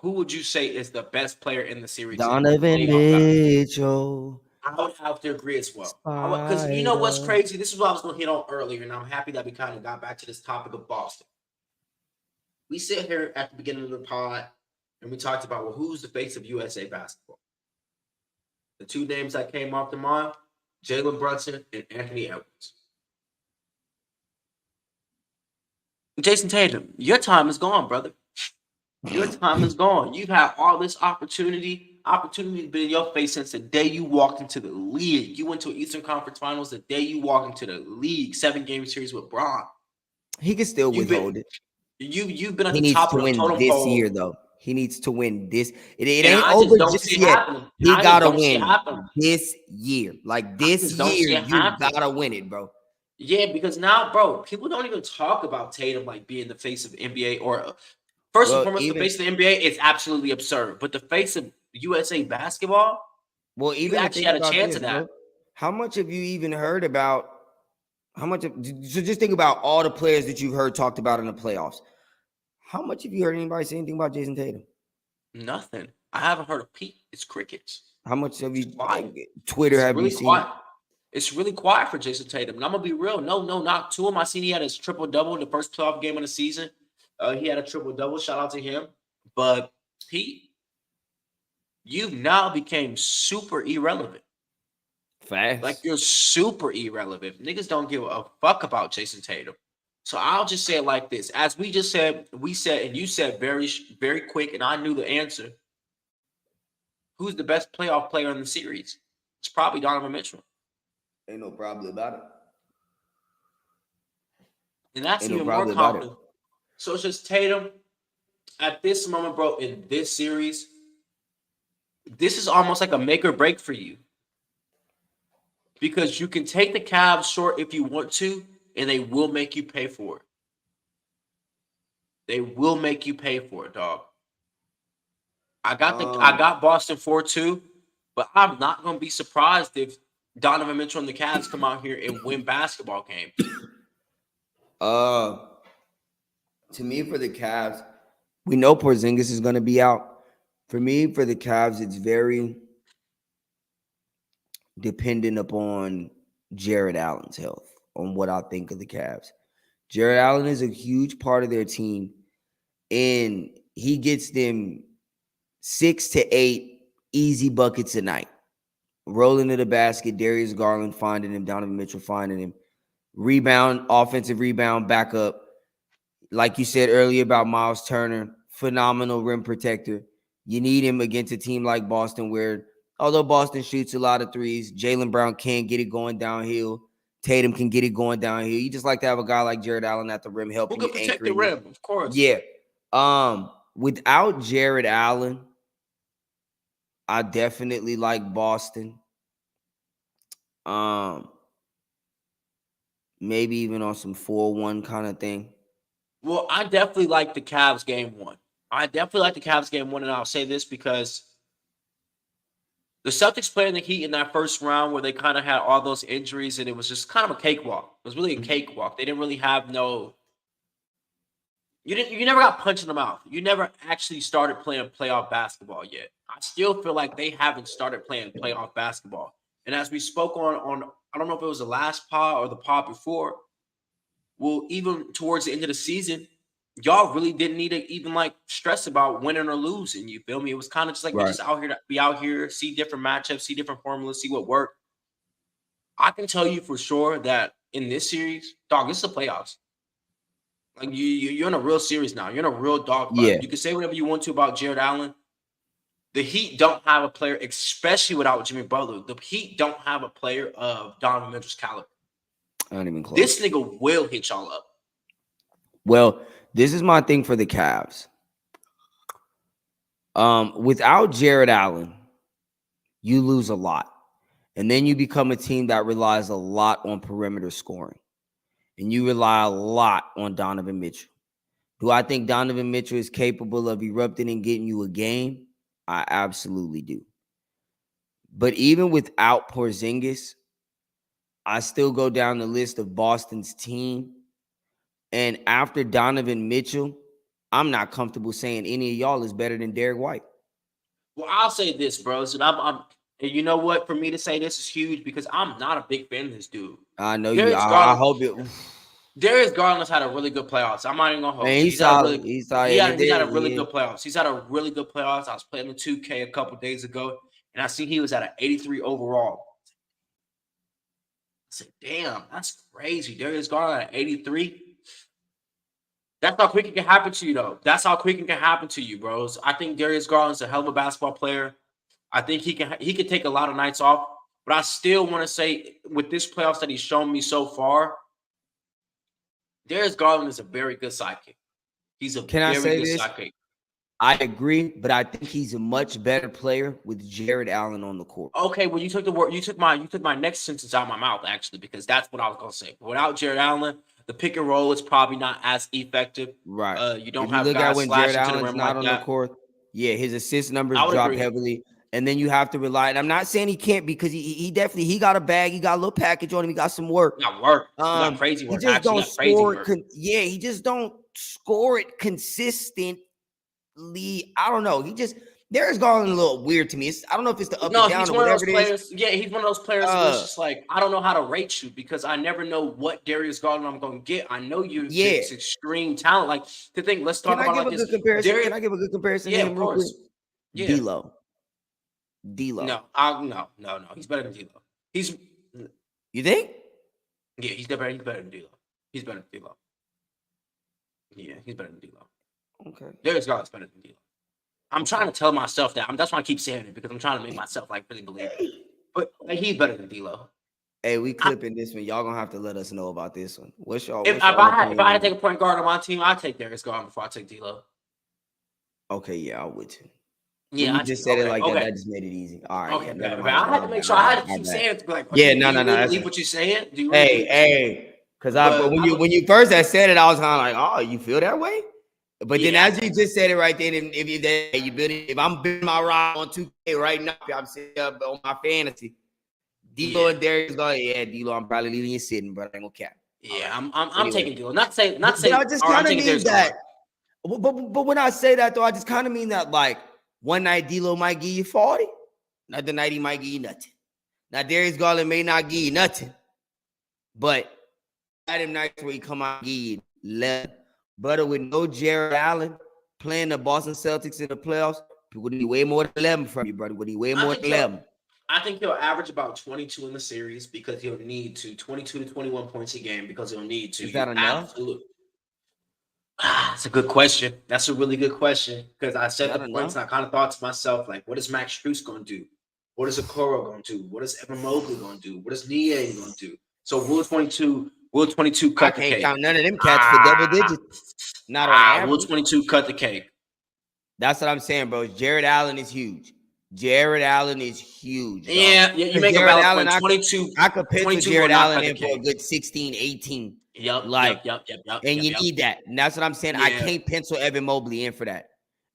Speaker 2: who would you say is the best player in the series?
Speaker 1: Donovan Mitchell.
Speaker 2: I would have to agree as well. Because you know what's crazy? This is what I was gonna hit on earlier, and I'm happy that we kind of got back to this topic of Boston. We sit here at the beginning of the pod and we talked about, well, who's the face of USA basketball? The two names that came off the mind, Jalen Brunson and Anthony Edwards. Jason Tatum, your time is gone, brother. Your time is gone. You've had all this opportunity. Opportunity been in your face since the day you walked into the league. You went to Eastern Conference Finals the day you walked into the league. 7-game series with Bron.
Speaker 1: He can still withhold it.
Speaker 2: You've been at the top of the totem pole.
Speaker 1: He needs to win this year, though. He needs to win this. It ain't over just yet. He gotta win this year. Like this year, you gotta win it, bro.
Speaker 2: Yeah, because now, bro, people don't even talk about Tatum like being the face of the NBA or first and foremost, the face of the NBA is absolutely absurd. But the face of USA basketball,
Speaker 1: well, even
Speaker 2: you actually had a chance of that.
Speaker 1: Bro, how much have you even heard about? So just think about all the players that you've heard talked about in the playoffs. How much have you heard anybody say anything about Jason Tatum?
Speaker 2: Nothing. I haven't heard a peep. It's crickets.
Speaker 1: How much have you Twitter have you seen?
Speaker 2: It's really quiet for Jason Tatum. And I'm gonna be real. No, not to him. I seen he had his triple-double in the first playoff game of the season. He had a triple-double. Shout out to him. But Pete, you now became super irrelevant.
Speaker 1: Fast.
Speaker 2: Like you're super irrelevant. Niggas don't give a fuck about Jason Tatum. So I'll just say it like this. As we just said, and you said very, very quick, and I knew the answer. Who's the best playoff player in the series? It's probably Donovan Mitchell.
Speaker 1: Ain't no problem about it.
Speaker 2: And that's even more confident. So it's just Tatum. At this moment, bro, in this series, this is almost like a make or break for you. Because you can take the Cavs short if you want to, and they will make you pay for it. They will make you pay for it, dog. I got Boston 4-2, but I'm not gonna be surprised if Donovan Mitchell and the Cavs come out here and win basketball games.
Speaker 1: To me, for the Cavs, we know Porzingis is gonna be out. For me, for the Cavs, it's very dependent upon Jared Allen's health, on what I think of the Cavs. Jared Allen is a huge part of their team, and he gets them 6 to 8 easy buckets a night. Rolling to the basket, Darius Garland finding him, Donovan Mitchell finding him. offensive rebound backup. Like you said earlier about Miles Turner, phenomenal rim protector. You need him against a team like Boston where, although Boston shoots a lot of threes, Jaylen Brown can't get it going downhill. Tatum can get it going downhill. You just like to have a guy like Jared Allen at the rim helping you,
Speaker 2: protect
Speaker 1: anchoring
Speaker 2: the rim, of course.
Speaker 1: Yeah. Without Jared Allen, I definitely like Boston. Maybe even on some 4-1 kind of thing.
Speaker 2: Well, I definitely like the Cavs game 1. And I'll say this because the Celtics playing the Heat in that first round where they kind of had all those injuries and it was just kind of a cakewalk. It was really a cakewalk. They didn't really have you never got punched in the mouth. You never actually started playing playoff basketball yet. I still feel like they haven't started playing playoff basketball. And as we spoke on I don't know if it was the last pod or the pod before, well, even towards the end of the season, y'all really didn't need to even like stress about winning or losing. You feel me? It was kind of just like we just out here, see different matchups, see different formulas, see what worked. I can tell you for sure that in this series, dog, this is the playoffs. Like you're in a real series now. You're in a real dogfight.
Speaker 1: Yeah.
Speaker 2: You can say whatever you want to about Jared Allen. The Heat don't have a player, especially without Jimmy Butler. The Heat don't have a player of Donovan Mitchell's caliber.
Speaker 1: Not even close.
Speaker 2: This nigga will hit y'all up.
Speaker 1: Well, this is my thing for the Cavs. Without Jared Allen, you lose a lot. And then you become a team that relies a lot on perimeter scoring. And you rely a lot on Donovan Mitchell. Do I think Donovan Mitchell is capable of erupting and getting you a game? I absolutely do. But even without Porzingis, I still go down the list of Boston's team. And after Donovan Mitchell, I'm not comfortable saying any of y'all is better than Derek White.
Speaker 2: Well, I'll say this, bros. And and you know what? For me to say this is huge because I'm not a big fan of this dude.
Speaker 1: I know you. I hope it.
Speaker 2: Darius Garland's had a really good playoffs. I'm not even gonna hold.
Speaker 1: Man, he's solid. He's solid.
Speaker 2: He's had a really good playoffs. He's had a really good playoffs. I was playing the 2K a couple days ago, and I see he was at an 83 overall. I said, "Damn, that's crazy." Darius Garland at 83. That's how quick it can happen to you, though. That's how quick it can happen to you, bros. I think Darius Garland's a hell of a basketball player. I think he can take a lot of nights off, but I still want to say with this playoffs that he's shown me so far, Darius Garland is a very good sidekick. He's a very good sidekick.
Speaker 1: I agree, but I think he's a much better player with Jared Allen on the court.
Speaker 2: Okay, well, you took my next sentence out of my mouth, actually, because that's what I was gonna say. Without Jared Allen, the pick and roll is probably not as effective.
Speaker 1: Right.
Speaker 2: You don't have guys
Speaker 1: when Jared Allen's not on the court. Yeah, his assist numbers drop heavily. And then you have to rely. And I'm not saying he can't because he definitely got a bag. He got a little package on him. He got some work.
Speaker 2: Not work. Not crazy work.
Speaker 1: He just don't score it. He just don't score it consistently. I don't know. Darius Garland a little weird to me. I don't know if it's the up and down or whatever it is.
Speaker 2: Yeah, he's one of those players who's just like, I don't know how to rate you because I never know what Darius Garland I'm going to get. I know you it's extreme talent. Like, to think, let's talk about like this.
Speaker 1: Can I give a good comparison?
Speaker 2: Yeah, of course.
Speaker 1: Yeah. D-Lo.
Speaker 2: No. He's better than D-Lo.
Speaker 1: You think?
Speaker 2: Yeah, he's better than D-Lo. He's better than D-Lo. Yeah, he's better than D-Lo.
Speaker 1: Okay.
Speaker 2: Darius Garland's better than D-Lo. I'm trying to tell myself that. That's why I keep saying it because I'm trying to make myself like really believe it. But like, he's better than D-Lo.
Speaker 1: Hey, we clipping this one. Y'all gonna have to let us know about this one.
Speaker 2: If I had to take a point guard on my team, I'd take Darius Garland before I take D-Lo.
Speaker 1: Okay, yeah, I would too.
Speaker 2: Yeah,
Speaker 1: you just said it like that. That just made it easy. All right.
Speaker 2: Okay, I had to make sure. I had to keep saying it. Like,
Speaker 1: no.
Speaker 2: Believe what you're saying? Do you
Speaker 1: because when you first had said it, I was kind of like, oh, you feel that way? But then as you just said it right then, and if I'm building my ride on 2K right now, I'm sitting up on my fantasy. D-Lo and Darius Garland, D-Lo, I'm probably leaving you sitting, but I ain't gonna cap.
Speaker 2: Yeah, I'm taking D-Lo. Not saying.
Speaker 1: I just kind of mean that. But when I say that though, I just kind of mean that like one night D-Lo might give you 40, another night he might give you nothing. Now Darius Garland may not give you nothing, but at him nights where he come out and give you 11. Brother, with no Jared Allen playing the Boston Celtics in the playoffs, people need way more than 11 from you, brother. We need way more than 11.
Speaker 2: I think he'll average about 22 in the series because he'll need 22 to 21 points a game because he'll need to.
Speaker 1: Is that enough?
Speaker 2: Absolutely. That's a good question. That's a really good question because I said the points and I kind of thought to myself, like, what is Max Strus going to do? What is Okoro going to do? What is Evan Mobley going to do? What is Nia going to do? So will 22 cut the cake?
Speaker 1: I can't count none of them cats for double digits. Not on average.
Speaker 2: Will 22 cut the cake?
Speaker 1: That's what I'm saying, bro. Jared Allen is huge. Jared Allen is huge.
Speaker 2: Yeah, you make
Speaker 1: Jared
Speaker 2: a valid
Speaker 1: Allen,
Speaker 2: point. 22.
Speaker 1: I could pencil Jared Allen in for a good 16, 18.
Speaker 2: Yep.
Speaker 1: And you need that. And that's what I'm saying. Yeah. I can't pencil Evan Mobley in for that.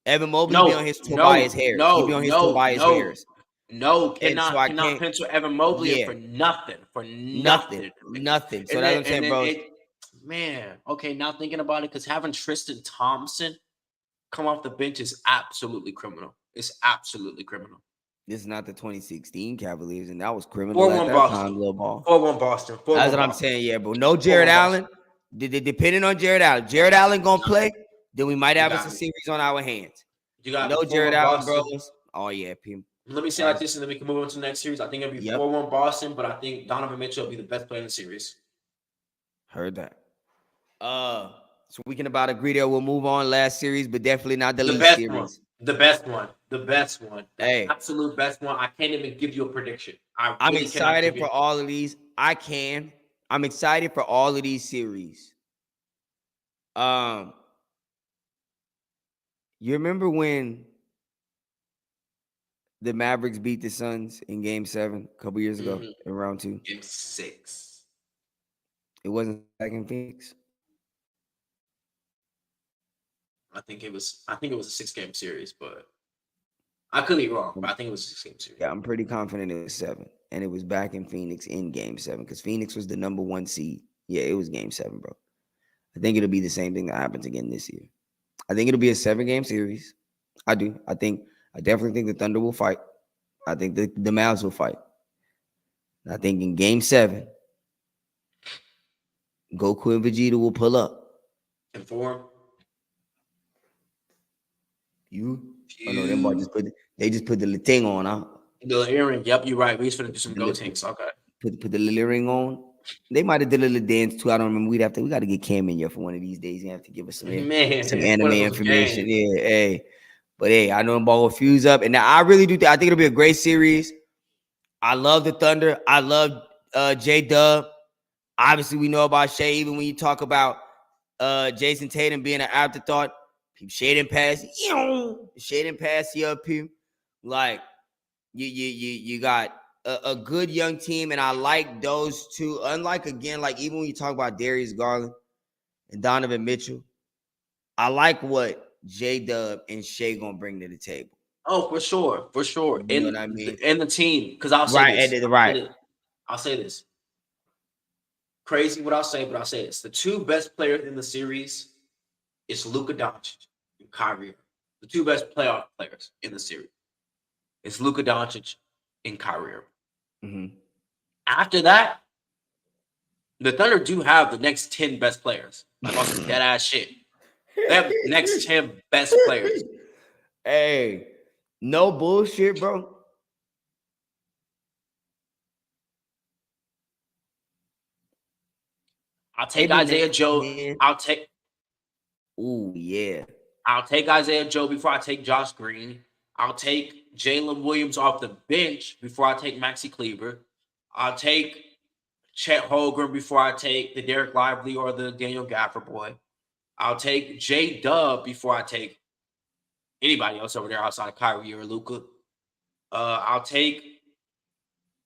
Speaker 1: Evan Mobley be on his Tobias Harris. He be on his Tobias Harris.
Speaker 2: Cannot pencil Evan Mobley in for nothing.
Speaker 1: Nothing. So that's what I'm saying, bro.
Speaker 2: Okay, now thinking about it, because having Tristan Thompson come off the bench is absolutely criminal. It's absolutely criminal.
Speaker 1: This is not the 2016 Cavaliers, and that was criminal at that time, little ball.
Speaker 2: 4-1 Boston.
Speaker 1: That's what I'm saying, yeah, bro. No Jared Allen. Depending on Jared Allen. Jared Allen gonna play, then we might have a series on our hands.
Speaker 2: You got
Speaker 1: no Jared Allen, bro. Oh, yeah, P.
Speaker 2: Let me say like this, and then we can move on to the next series. I think it'll be 4-1 Boston, but I think Donovan Mitchell will be the best player in the series.
Speaker 1: Heard that. So we can about agree there. We'll move on last series, but definitely not the least series.
Speaker 2: The best one.
Speaker 1: Hey.
Speaker 2: Absolute best one. I can't even give you a prediction.
Speaker 1: I'm excited for all of these. I'm excited for all of these series. You remember when the Mavericks beat the Suns in Game 7 a couple years ago in round 2?
Speaker 2: Game 6.
Speaker 1: It wasn't back in Phoenix.
Speaker 2: I think it was a 6-game series, but I could be wrong. But I think it was a 6-game series.
Speaker 1: Yeah, I'm pretty confident it was 7, and it was back in Phoenix in Game 7 because Phoenix was the number 1 seed. Yeah, it was Game 7, bro. I think it'll be the same thing that happens again this year. I think it'll be a 7-game series. I do. I definitely think the Thunder will fight. I think the Mavs will fight. I think in Game 7, Goku and Vegeta will pull up.
Speaker 2: And 4.
Speaker 1: Oh no, them boys just put the little thing on, huh?
Speaker 2: The earring. Yep, you're right. We just finna do some go tanks. Okay.
Speaker 1: Put the little ring on. They might have did a little dance too. I don't remember. We got to get Cam in here for one of these days. You have to give us some anime information. Yeah, hey. But hey, I know them ball will fuse up. And I really do I think it'll be a great series. I love the Thunder. I love J-Dub. Obviously, we know about Shea. Even when you talk about Jason Tatum being an afterthought, shading past you up here. Like you got a good young team, and I like those two. Unlike again, like even when you talk about Darius Garland and Donovan Mitchell, I like what J-Dub and Shea gonna bring to the table.
Speaker 2: Oh, for sure.
Speaker 1: You know what I mean?
Speaker 2: And the team, because I'll say this. I'll say this. Crazy what I'll say, but I'll say this. The two best players in the series is Luka Doncic and Kyrie. The two best playoff players in the series is Luka Doncic and Kyrie.
Speaker 1: Mm-hmm.
Speaker 2: After that, the Thunder do have the next 10 best players. Like on some dead ass shit. They have the next 10 best players.
Speaker 1: Hey, no bullshit, bro.
Speaker 2: I'll take Isaiah Joe.
Speaker 1: Ooh, yeah.
Speaker 2: I'll take Isaiah Joe before I take Josh Green. I'll take Jalen Williams off the bench before I take Maxi Kleber. I'll take Chet Holmgren before I take the Derek Lively or the Daniel Gafford boy. I'll take J-Dub before I take anybody else over there outside of Kyrie or Luka. I'll take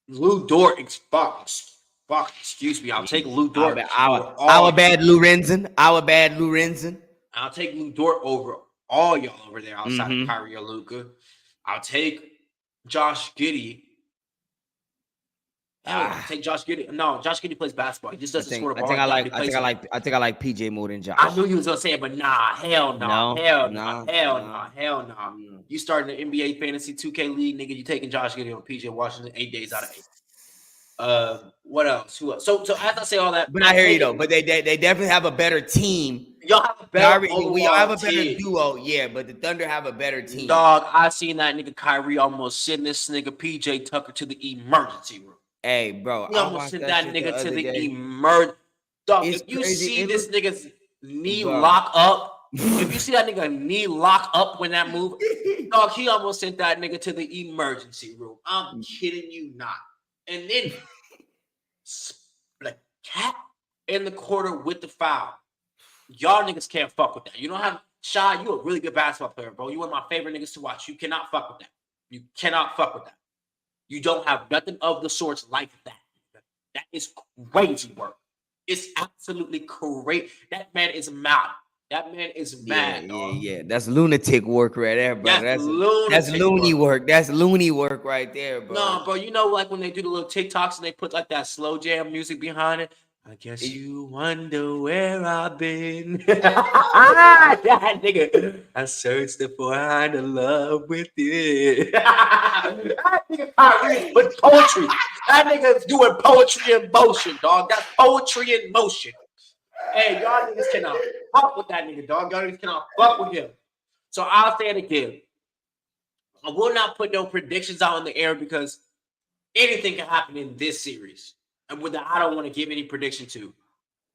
Speaker 2: Lou Dort. Excuse me. I'll take Lou Dort.
Speaker 1: Our bad Lou Renzen.
Speaker 2: I'll take Lou Dort over all y'all over there outside of Kyrie or Luka. I'll take Josh Giddey. Take Josh Giddey. No, Josh Giddey plays basketball. He just doesn't score the ball.
Speaker 1: I think I like PJ more than Josh.
Speaker 2: I knew you was gonna say it, but nah, hell no. You starting the NBA Fantasy 2K League, nigga. You taking Josh Giddey on PJ Washington 8 days out of 8. What else? Who else? So as I say all that,
Speaker 1: but I hear you though. But they definitely have a better team
Speaker 2: Y'all have a better
Speaker 1: we all have a better duo, yeah, but the Thunder have a better team.
Speaker 2: Dog, I seen that nigga Kyrie almost send this nigga PJ Tucker to the emergency room.
Speaker 1: Hey, bro,
Speaker 2: He almost sent that nigga to the emergency. Dog, if you see this nigga's knee lock up, if you see that nigga knee lock up when that move, dog, he almost sent that nigga to the emergency room. I'm kidding you not. And then the cat in the quarter with the foul. Y'all niggas can't fuck with that. You don't have Shy, you a really good basketball player, bro. You one of my favorite niggas to watch. You cannot fuck with that. You cannot fuck with that. You don't have nothing of the sorts like that. That is crazy work. It's absolutely crazy. That man is mad. That man is mad.
Speaker 1: Yeah. That's lunatic work right there, bro. That's loony work. That's loony work right there, bro.
Speaker 2: No, bro. You know, like when they do the little TikToks and they put like that slow jam music behind it. I guess you wonder where I've been. That nigga, I searched to find a love with it. That nigga Kyrie with poetry. That nigga's doing poetry in motion, dog. That's poetry in motion. Hey, y'all niggas cannot fuck with that nigga, dog. Y'all niggas cannot fuck with him. So I'll say it again. I will not put no predictions out in the air because anything can happen in this series. And with that, I don't want to give any prediction to.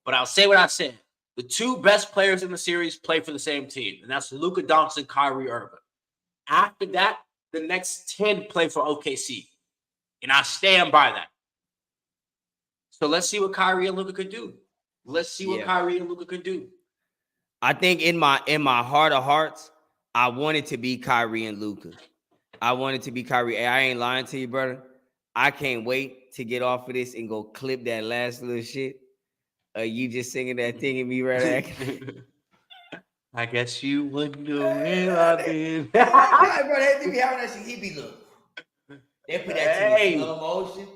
Speaker 2: But I'll say what I said. The two best players in the series play for the same team, and that's Luka Doncic and Kyrie Irving. After that, the next 10 play for OKC. And I stand by that. So let's see what Kyrie and Luka could do. Let's see what Kyrie and Luka could do.
Speaker 1: I think in my heart of hearts, I want it to be Kyrie and Luka. I want it to be Kyrie. Hey, I ain't lying to you, brother. I can't wait to get off of this and go clip that last little shit. You just singing that thing and me right back.
Speaker 2: I guess you wonder where I've been.
Speaker 1: Bro, that thing be having that shit. He be look. They put that to in slow motion.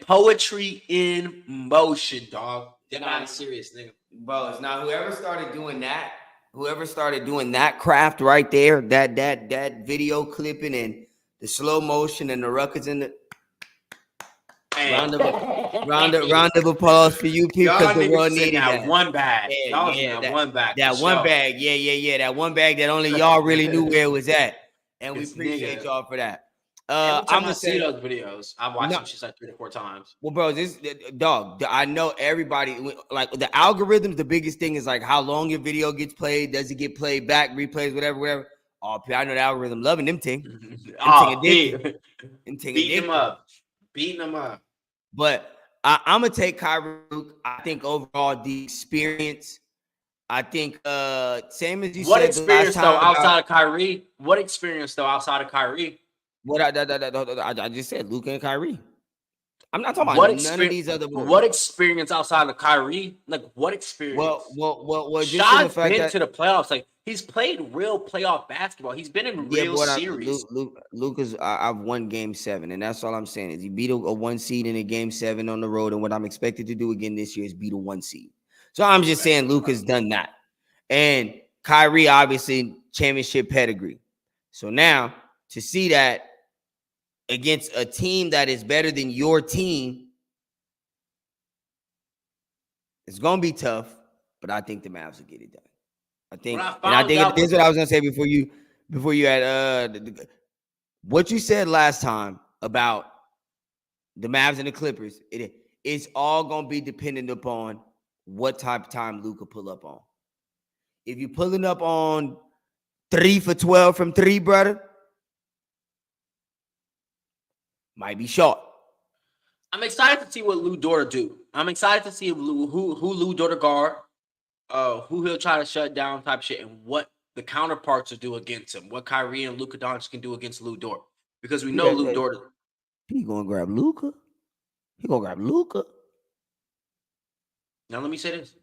Speaker 2: Poetry in motion, dog. They're not serious, nigga.
Speaker 1: Bro, it's not whoever started doing that craft right there, that video clipping and the slow motion and the ruckus in the round of applause for you people because the world needed that
Speaker 2: one bag. That one bag.
Speaker 1: That one bag. Yeah. That one bag that only y'all really knew where it was at. And we appreciate y'all for that.
Speaker 2: I'm gonna see those videos. I've watched them just like 3 or 4 times.
Speaker 1: Well, bro, this dog. I know everybody like the algorithms. The biggest thing is like how long your video gets played. Does it get played back, replays, whatever. Oh, I know the algorithm loving them ting.
Speaker 2: Beating them up.
Speaker 1: But I'm gonna take Kyrie. I think overall the experience. I think same as you said.
Speaker 2: What experience though outside of Kyrie? What experience though outside of Kyrie?
Speaker 1: What I just said, Luka and Kyrie. I'm not talking about none of these other boys.
Speaker 2: What experience outside of Kyrie? Like what experience?
Speaker 1: Well,
Speaker 2: Shot's been to the playoffs. Like he's played real playoff basketball. He's been in real series.
Speaker 1: Luka's I've won game 7, and that's all I'm saying is he beat a 1 seed in a game 7 on the road, and what I'm expected to do again this year is beat a 1 seed. So I'm just saying Luka's done that, and Kyrie obviously championship pedigree. So now to see that against a team that is better than your team, it's gonna be tough, but I think the Mavs will get it done. I think this is what I was gonna say before you had what you said last time about the Mavs and the Clippers. It's all gonna be dependent upon what type of time Luka pull up on. If you're pulling up on 3 for 12 from 3, brother, might be short.
Speaker 2: I'm excited to see what Lou Dort do. I'm excited to see who Lou Dort guard, who he'll try to shut down type shit, and what the counterparts will do against him. What Kyrie and Luka Doncic can do against Lou Dort, because we know Lou Dort.
Speaker 1: He gonna grab Luka.
Speaker 2: Now let me say this.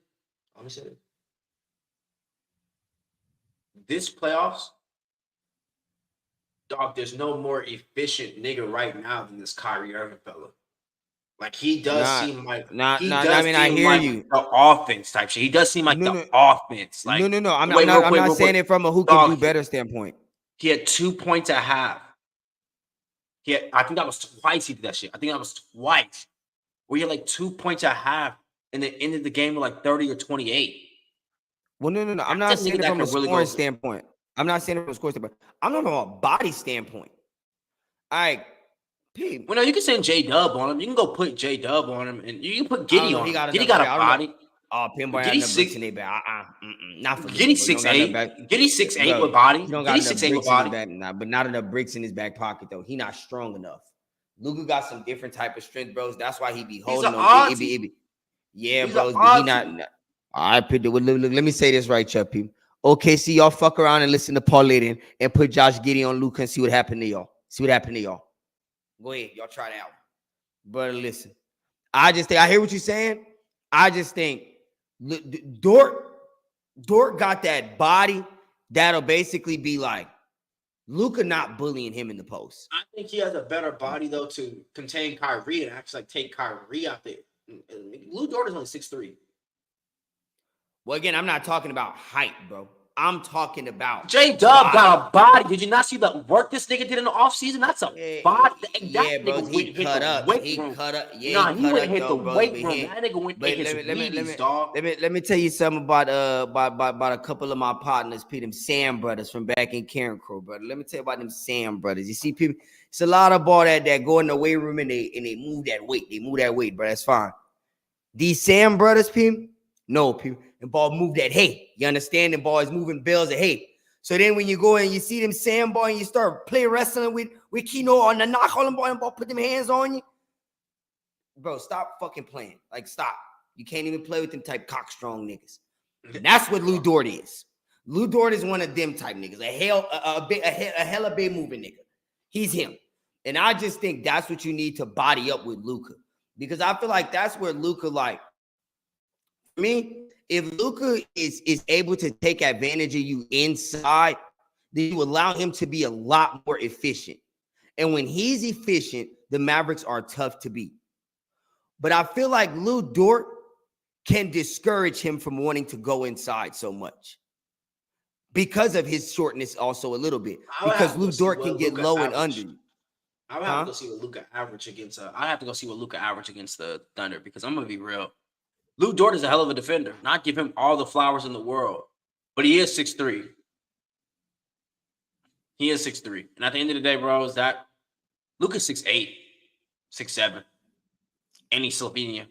Speaker 2: This playoffs, dog, there's no more efficient nigga right now than this Kyrie Irving fella. Like he does seem like
Speaker 1: I hear you.
Speaker 2: The offense type shit. He does seem like the offense. Like
Speaker 1: no. I'm not saying it from a who can do better standpoint.
Speaker 2: He had 2 points at half. I think that was twice he did that shit. I think that was twice. Where he had like 2 points at half and then ended the game with like 30 or 28.
Speaker 1: Well, no. I'm not saying it from a scoring standpoint. I'm not saying it from a scoring standpoint. I'm talking about a body standpoint. All right.
Speaker 2: Well, no, you can send J-Dub on him. You can go put J-Dub on him, and you can put Giddey on him. Giddey got a body.
Speaker 1: Oh, Pinboy had enough bricks in their back. Not for
Speaker 2: Giddey 6'8". Giddey 6'8 with body.
Speaker 1: He don't got enough bricks in his back, but not enough bricks in his back pocket though. He not strong enough. Luka got some different type of strength, bros. That's why he be holding on. Yeah, bros. But he not. All right, look, let me say this right, Chuck, people. Okay, see y'all fuck around and listen to Paul Layden and put Josh Giddey on Luka and see what happened to y'all. Go ahead, y'all try that out. But listen, I hear what you're saying. I just think Dort got that body that'll basically be like Luka not bullying him in the post.
Speaker 2: I think he has a better body though to contain Kyrie and actually like take Kyrie out there. Lou Dort is only 6'3".
Speaker 1: Well, again, I'm not talking about height, bro. I'm talking about
Speaker 2: J-Dub got a body. Did you not see the work this nigga did in the offseason? That's a body.
Speaker 1: Yeah, bro. He cut up. He cut up. Yeah,
Speaker 2: he went hit the weight room. That nigga went hit his Wheaties, dog.
Speaker 1: Let me tell you something about a couple of my partners, them Sam brothers from back in Kaidd&Kramm, brother. Let me tell you about them Sam brothers. You see, people, it's a lot of ball that go in the weight room and they move that weight. They move that weight, bro. That's fine. These Sam brothers, people, no, people. And ball move that hay. You understand? The ball is moving bales of hay. So then when you go and you see them Sam ball and you start play wrestling with Kino on the knock on ball and ball, put them hands on you. Bro, stop fucking playing. Like, stop. You can't even play with them type cockstrong niggas. And that's what Lou Dort is. Lou Dort is one of them type niggas. A hella big moving nigga. He's him. And I just think that's what you need to body up with Luka. Because I feel like that's where Luka, like, for me, if Luka is able to take advantage of you inside, then you allow him to be a lot more efficient. And when he's efficient, the Mavericks are tough to beat. But I feel like Lou Dort can discourage him from wanting to go inside so much because of his shortness also a little bit. Because Lou Dort can get low and under you.
Speaker 2: I would have to go see what Luka average against. I have to go see what Luka average against the Thunder because I'm gonna be real. Lou Dort is a hell of a defender. Not give him all the flowers in the world, but he is 6'3". He is 6'3". And at the end of the day, bro, is that Luka's 6'8", 6'7", and he's Slovenia.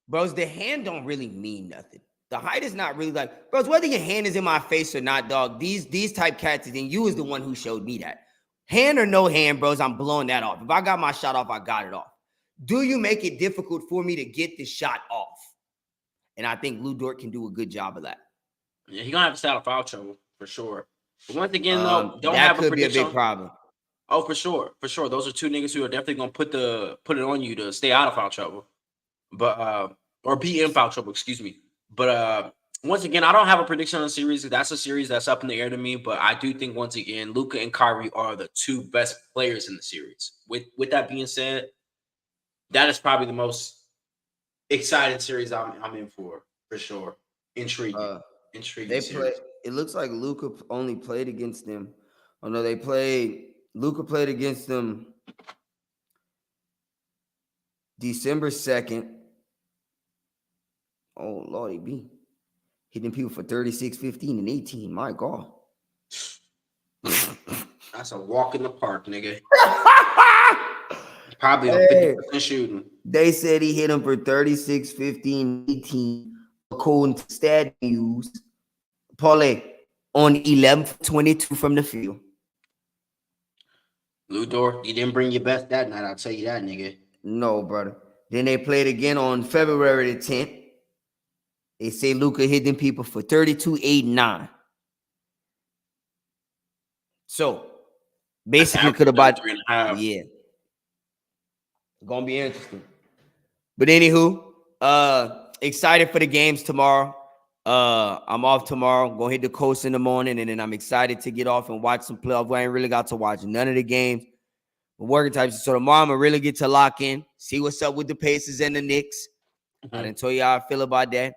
Speaker 1: Bros, the hand don't really mean nothing. The height is not really like, bros, whether your hand is in my face or not, dog, these type cats, and you is the one who showed me that. Hand or no hand, bros, I'm blowing that off. If I got my shot off, I got it off. Do you make it difficult for me to get the shot off? And I think Lou Dort can do a good job of that.
Speaker 2: Yeah, he's going to have to stay out of foul trouble, for sure. But once again, though, don't
Speaker 1: have
Speaker 2: a prediction.
Speaker 1: That could be a big problem.
Speaker 2: Oh, for sure. For sure. Those are two niggas who are definitely going to put it on you to stay out of foul trouble. But, or be in foul trouble, excuse me. But, once again, I don't have a prediction on the series. That's a series that's up in the air to me. But I do think, once again, Luka and Kyrie are the two best players in the series. With that being said, that is probably the most exciting series I'm in for sure. Intriguing.
Speaker 1: It looks like Luka only played against them. Oh no, Luka played against them December 2nd. Oh Lordy B. Hitting people for 36, 15, and 18. My God.
Speaker 2: That's a walk in the park, nigga. Probably on 50% shooting.
Speaker 1: They said he hit him for 36, 15, 18, according to stat news. Paulie on 11 for 22 from the field.
Speaker 2: Lou Dort, you didn't bring your best that night, I'll tell you that, nigga.
Speaker 1: No, brother. Then they played again on February the 10th. They say Luka hit them people for 32, 8, 9. So, basically could have bought 3.5. Yeah. Gonna be interesting. But anywho, excited for the games tomorrow. I'm off tomorrow. Gonna hit the coast in the morning, and then I'm excited to get off and watch some playoff. I ain't really got to watch none of the games. But working types. So tomorrow I'm gonna really get to lock in, see what's up with the Pacers and the Knicks. I didn't tell you how I feel about that.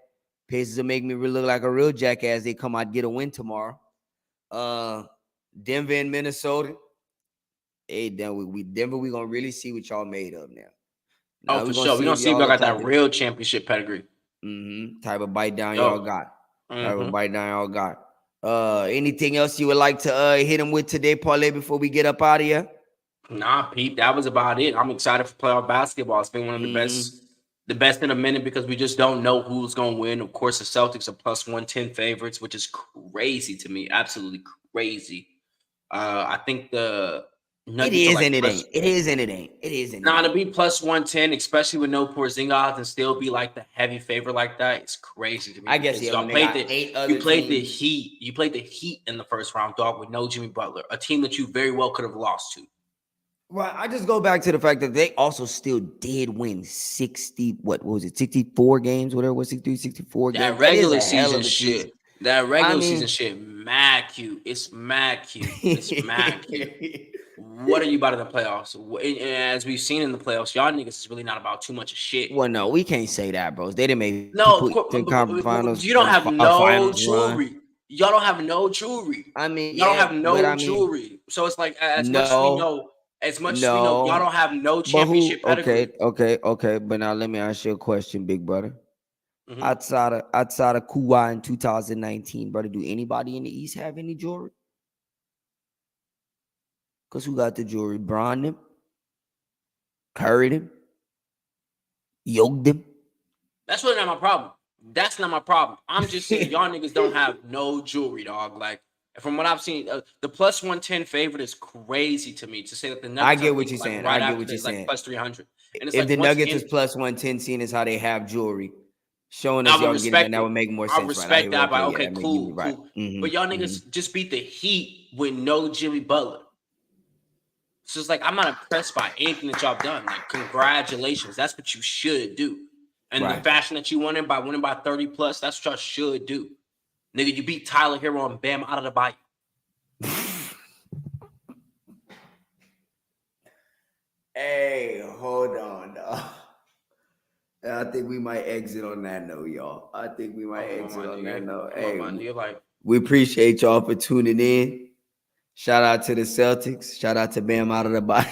Speaker 1: Pacers will make me look like a real jackass. They come out get a win tomorrow. Denver and Minnesota. Hey, Denver, we gonna really see what y'all made of now.
Speaker 2: Oh, for sure. We're gonna see if y'all got that real championship pedigree.
Speaker 1: Type of bite down y'all got. Type of bite down y'all got. Anything else you would like to hit him with today, Parlay, before we get up out of here?
Speaker 2: Nah, Pete, that was about it. I'm excited for playoff basketball. It's been one of the best in a minute because we just don't know who's going to win. Of course, the Celtics are plus 110 favorites, which is crazy to me. Absolutely crazy. I think the
Speaker 1: Nuggets it is like and it ain't. It is and it ain't. It is and
Speaker 2: to be plus 110, especially with no Porzingis and still be like the heavy favorite like that, it's crazy to me.
Speaker 1: I guess
Speaker 2: y'all played the Heat. You played the Heat in the first round, dog, with no Jimmy Butler, a team that you very well could have lost to.
Speaker 1: Right. I just go back to the fact that they also still did win 64 games, whatever it was, 63, 64 games.
Speaker 2: That regular season shit. That regular season shit, mad cute. It's mad cute. It's mad cute. What are you about in the playoffs? As we've seen in the playoffs, y'all niggas is really not about too much of shit.
Speaker 1: Well, no, we can't say that, bros. They didn't make
Speaker 2: finals. You don't have no jewelry. Y'all don't have no jewelry.
Speaker 1: I mean,
Speaker 2: y'all don't have no jewelry. So it's like as much as we know, y'all don't have no championship pedigree.
Speaker 1: Okay. But now let me ask you a question, big brother. Outside of Kawhi in 2019, brother, do anybody in the East have any jewelry? Because who got the jewelry? Bron them? Curry them? Yoked them?
Speaker 2: That's really not my problem. That's not my problem. I'm just saying y'all niggas don't have no jewelry, dog. Like, from what I've seen, the plus 110 favorite is crazy to me to say that the Nuggets.
Speaker 1: I get what you're saying. I get what you're saying.
Speaker 2: Like plus 300. And it's
Speaker 1: if the Nuggets is plus 110, seeing as how they have jewelry, showing us y'all getting it, that would make more sense.
Speaker 2: I respect that, but okay, cool. Right. But y'all niggas just beat the Heat with no Jimmy Butler. So it's like, I'm not impressed by anything that y'all done. Like, congratulations. That's what you should do. And the fashion that you won in by winning by 30 plus, that's what y'all should do. Nigga, you beat Tyler Hero and Bam out of the bite.
Speaker 1: Hey, hold on, dog. I think we might exit on that note, y'all. I think we might exit on that note. Hey, we appreciate y'all for tuning in. Shout out to the Celtics. Shout out to Bam out of the body.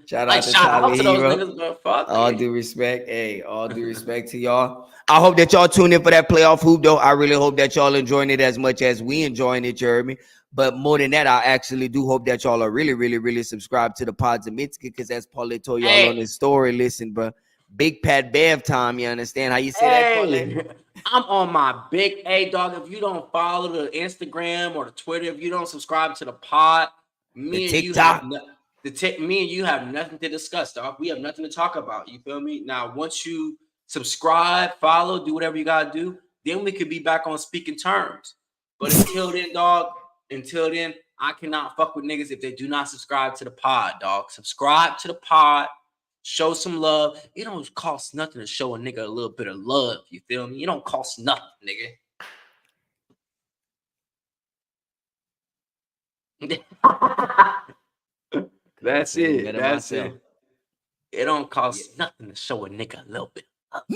Speaker 1: Shout out to Tyler Hero. All due respect. Hey, all due respect to y'all. I hope that y'all tune in for that playoff hoop, though. I really hope that y'all enjoying it as much as we enjoying it, you heard me. But more than that, I actually do hope that y'all are really, really, really subscribed to the Pods of Mitski, because as Paulie told y'all on his story, listen, bro. Big Pat Bev time, you understand how you say that, Paulie?
Speaker 2: I'm on my big A, dog. If you don't follow the Instagram or the Twitter, if you don't subscribe to the pod, me and you have nothing to discuss, dog. We have nothing to talk about. You feel me? Now, once you subscribe, follow, do whatever you gotta do, then we could be back on speaking terms. But until then, dog, I cannot fuck with niggas if they do not subscribe to the pod, dog. Subscribe to the pod. Show some love. It don't cost nothing to show a nigga a little bit of love. You feel me? It don't cost nothing, nigga. That's it. It don't cost nothing to show a nigga a little bit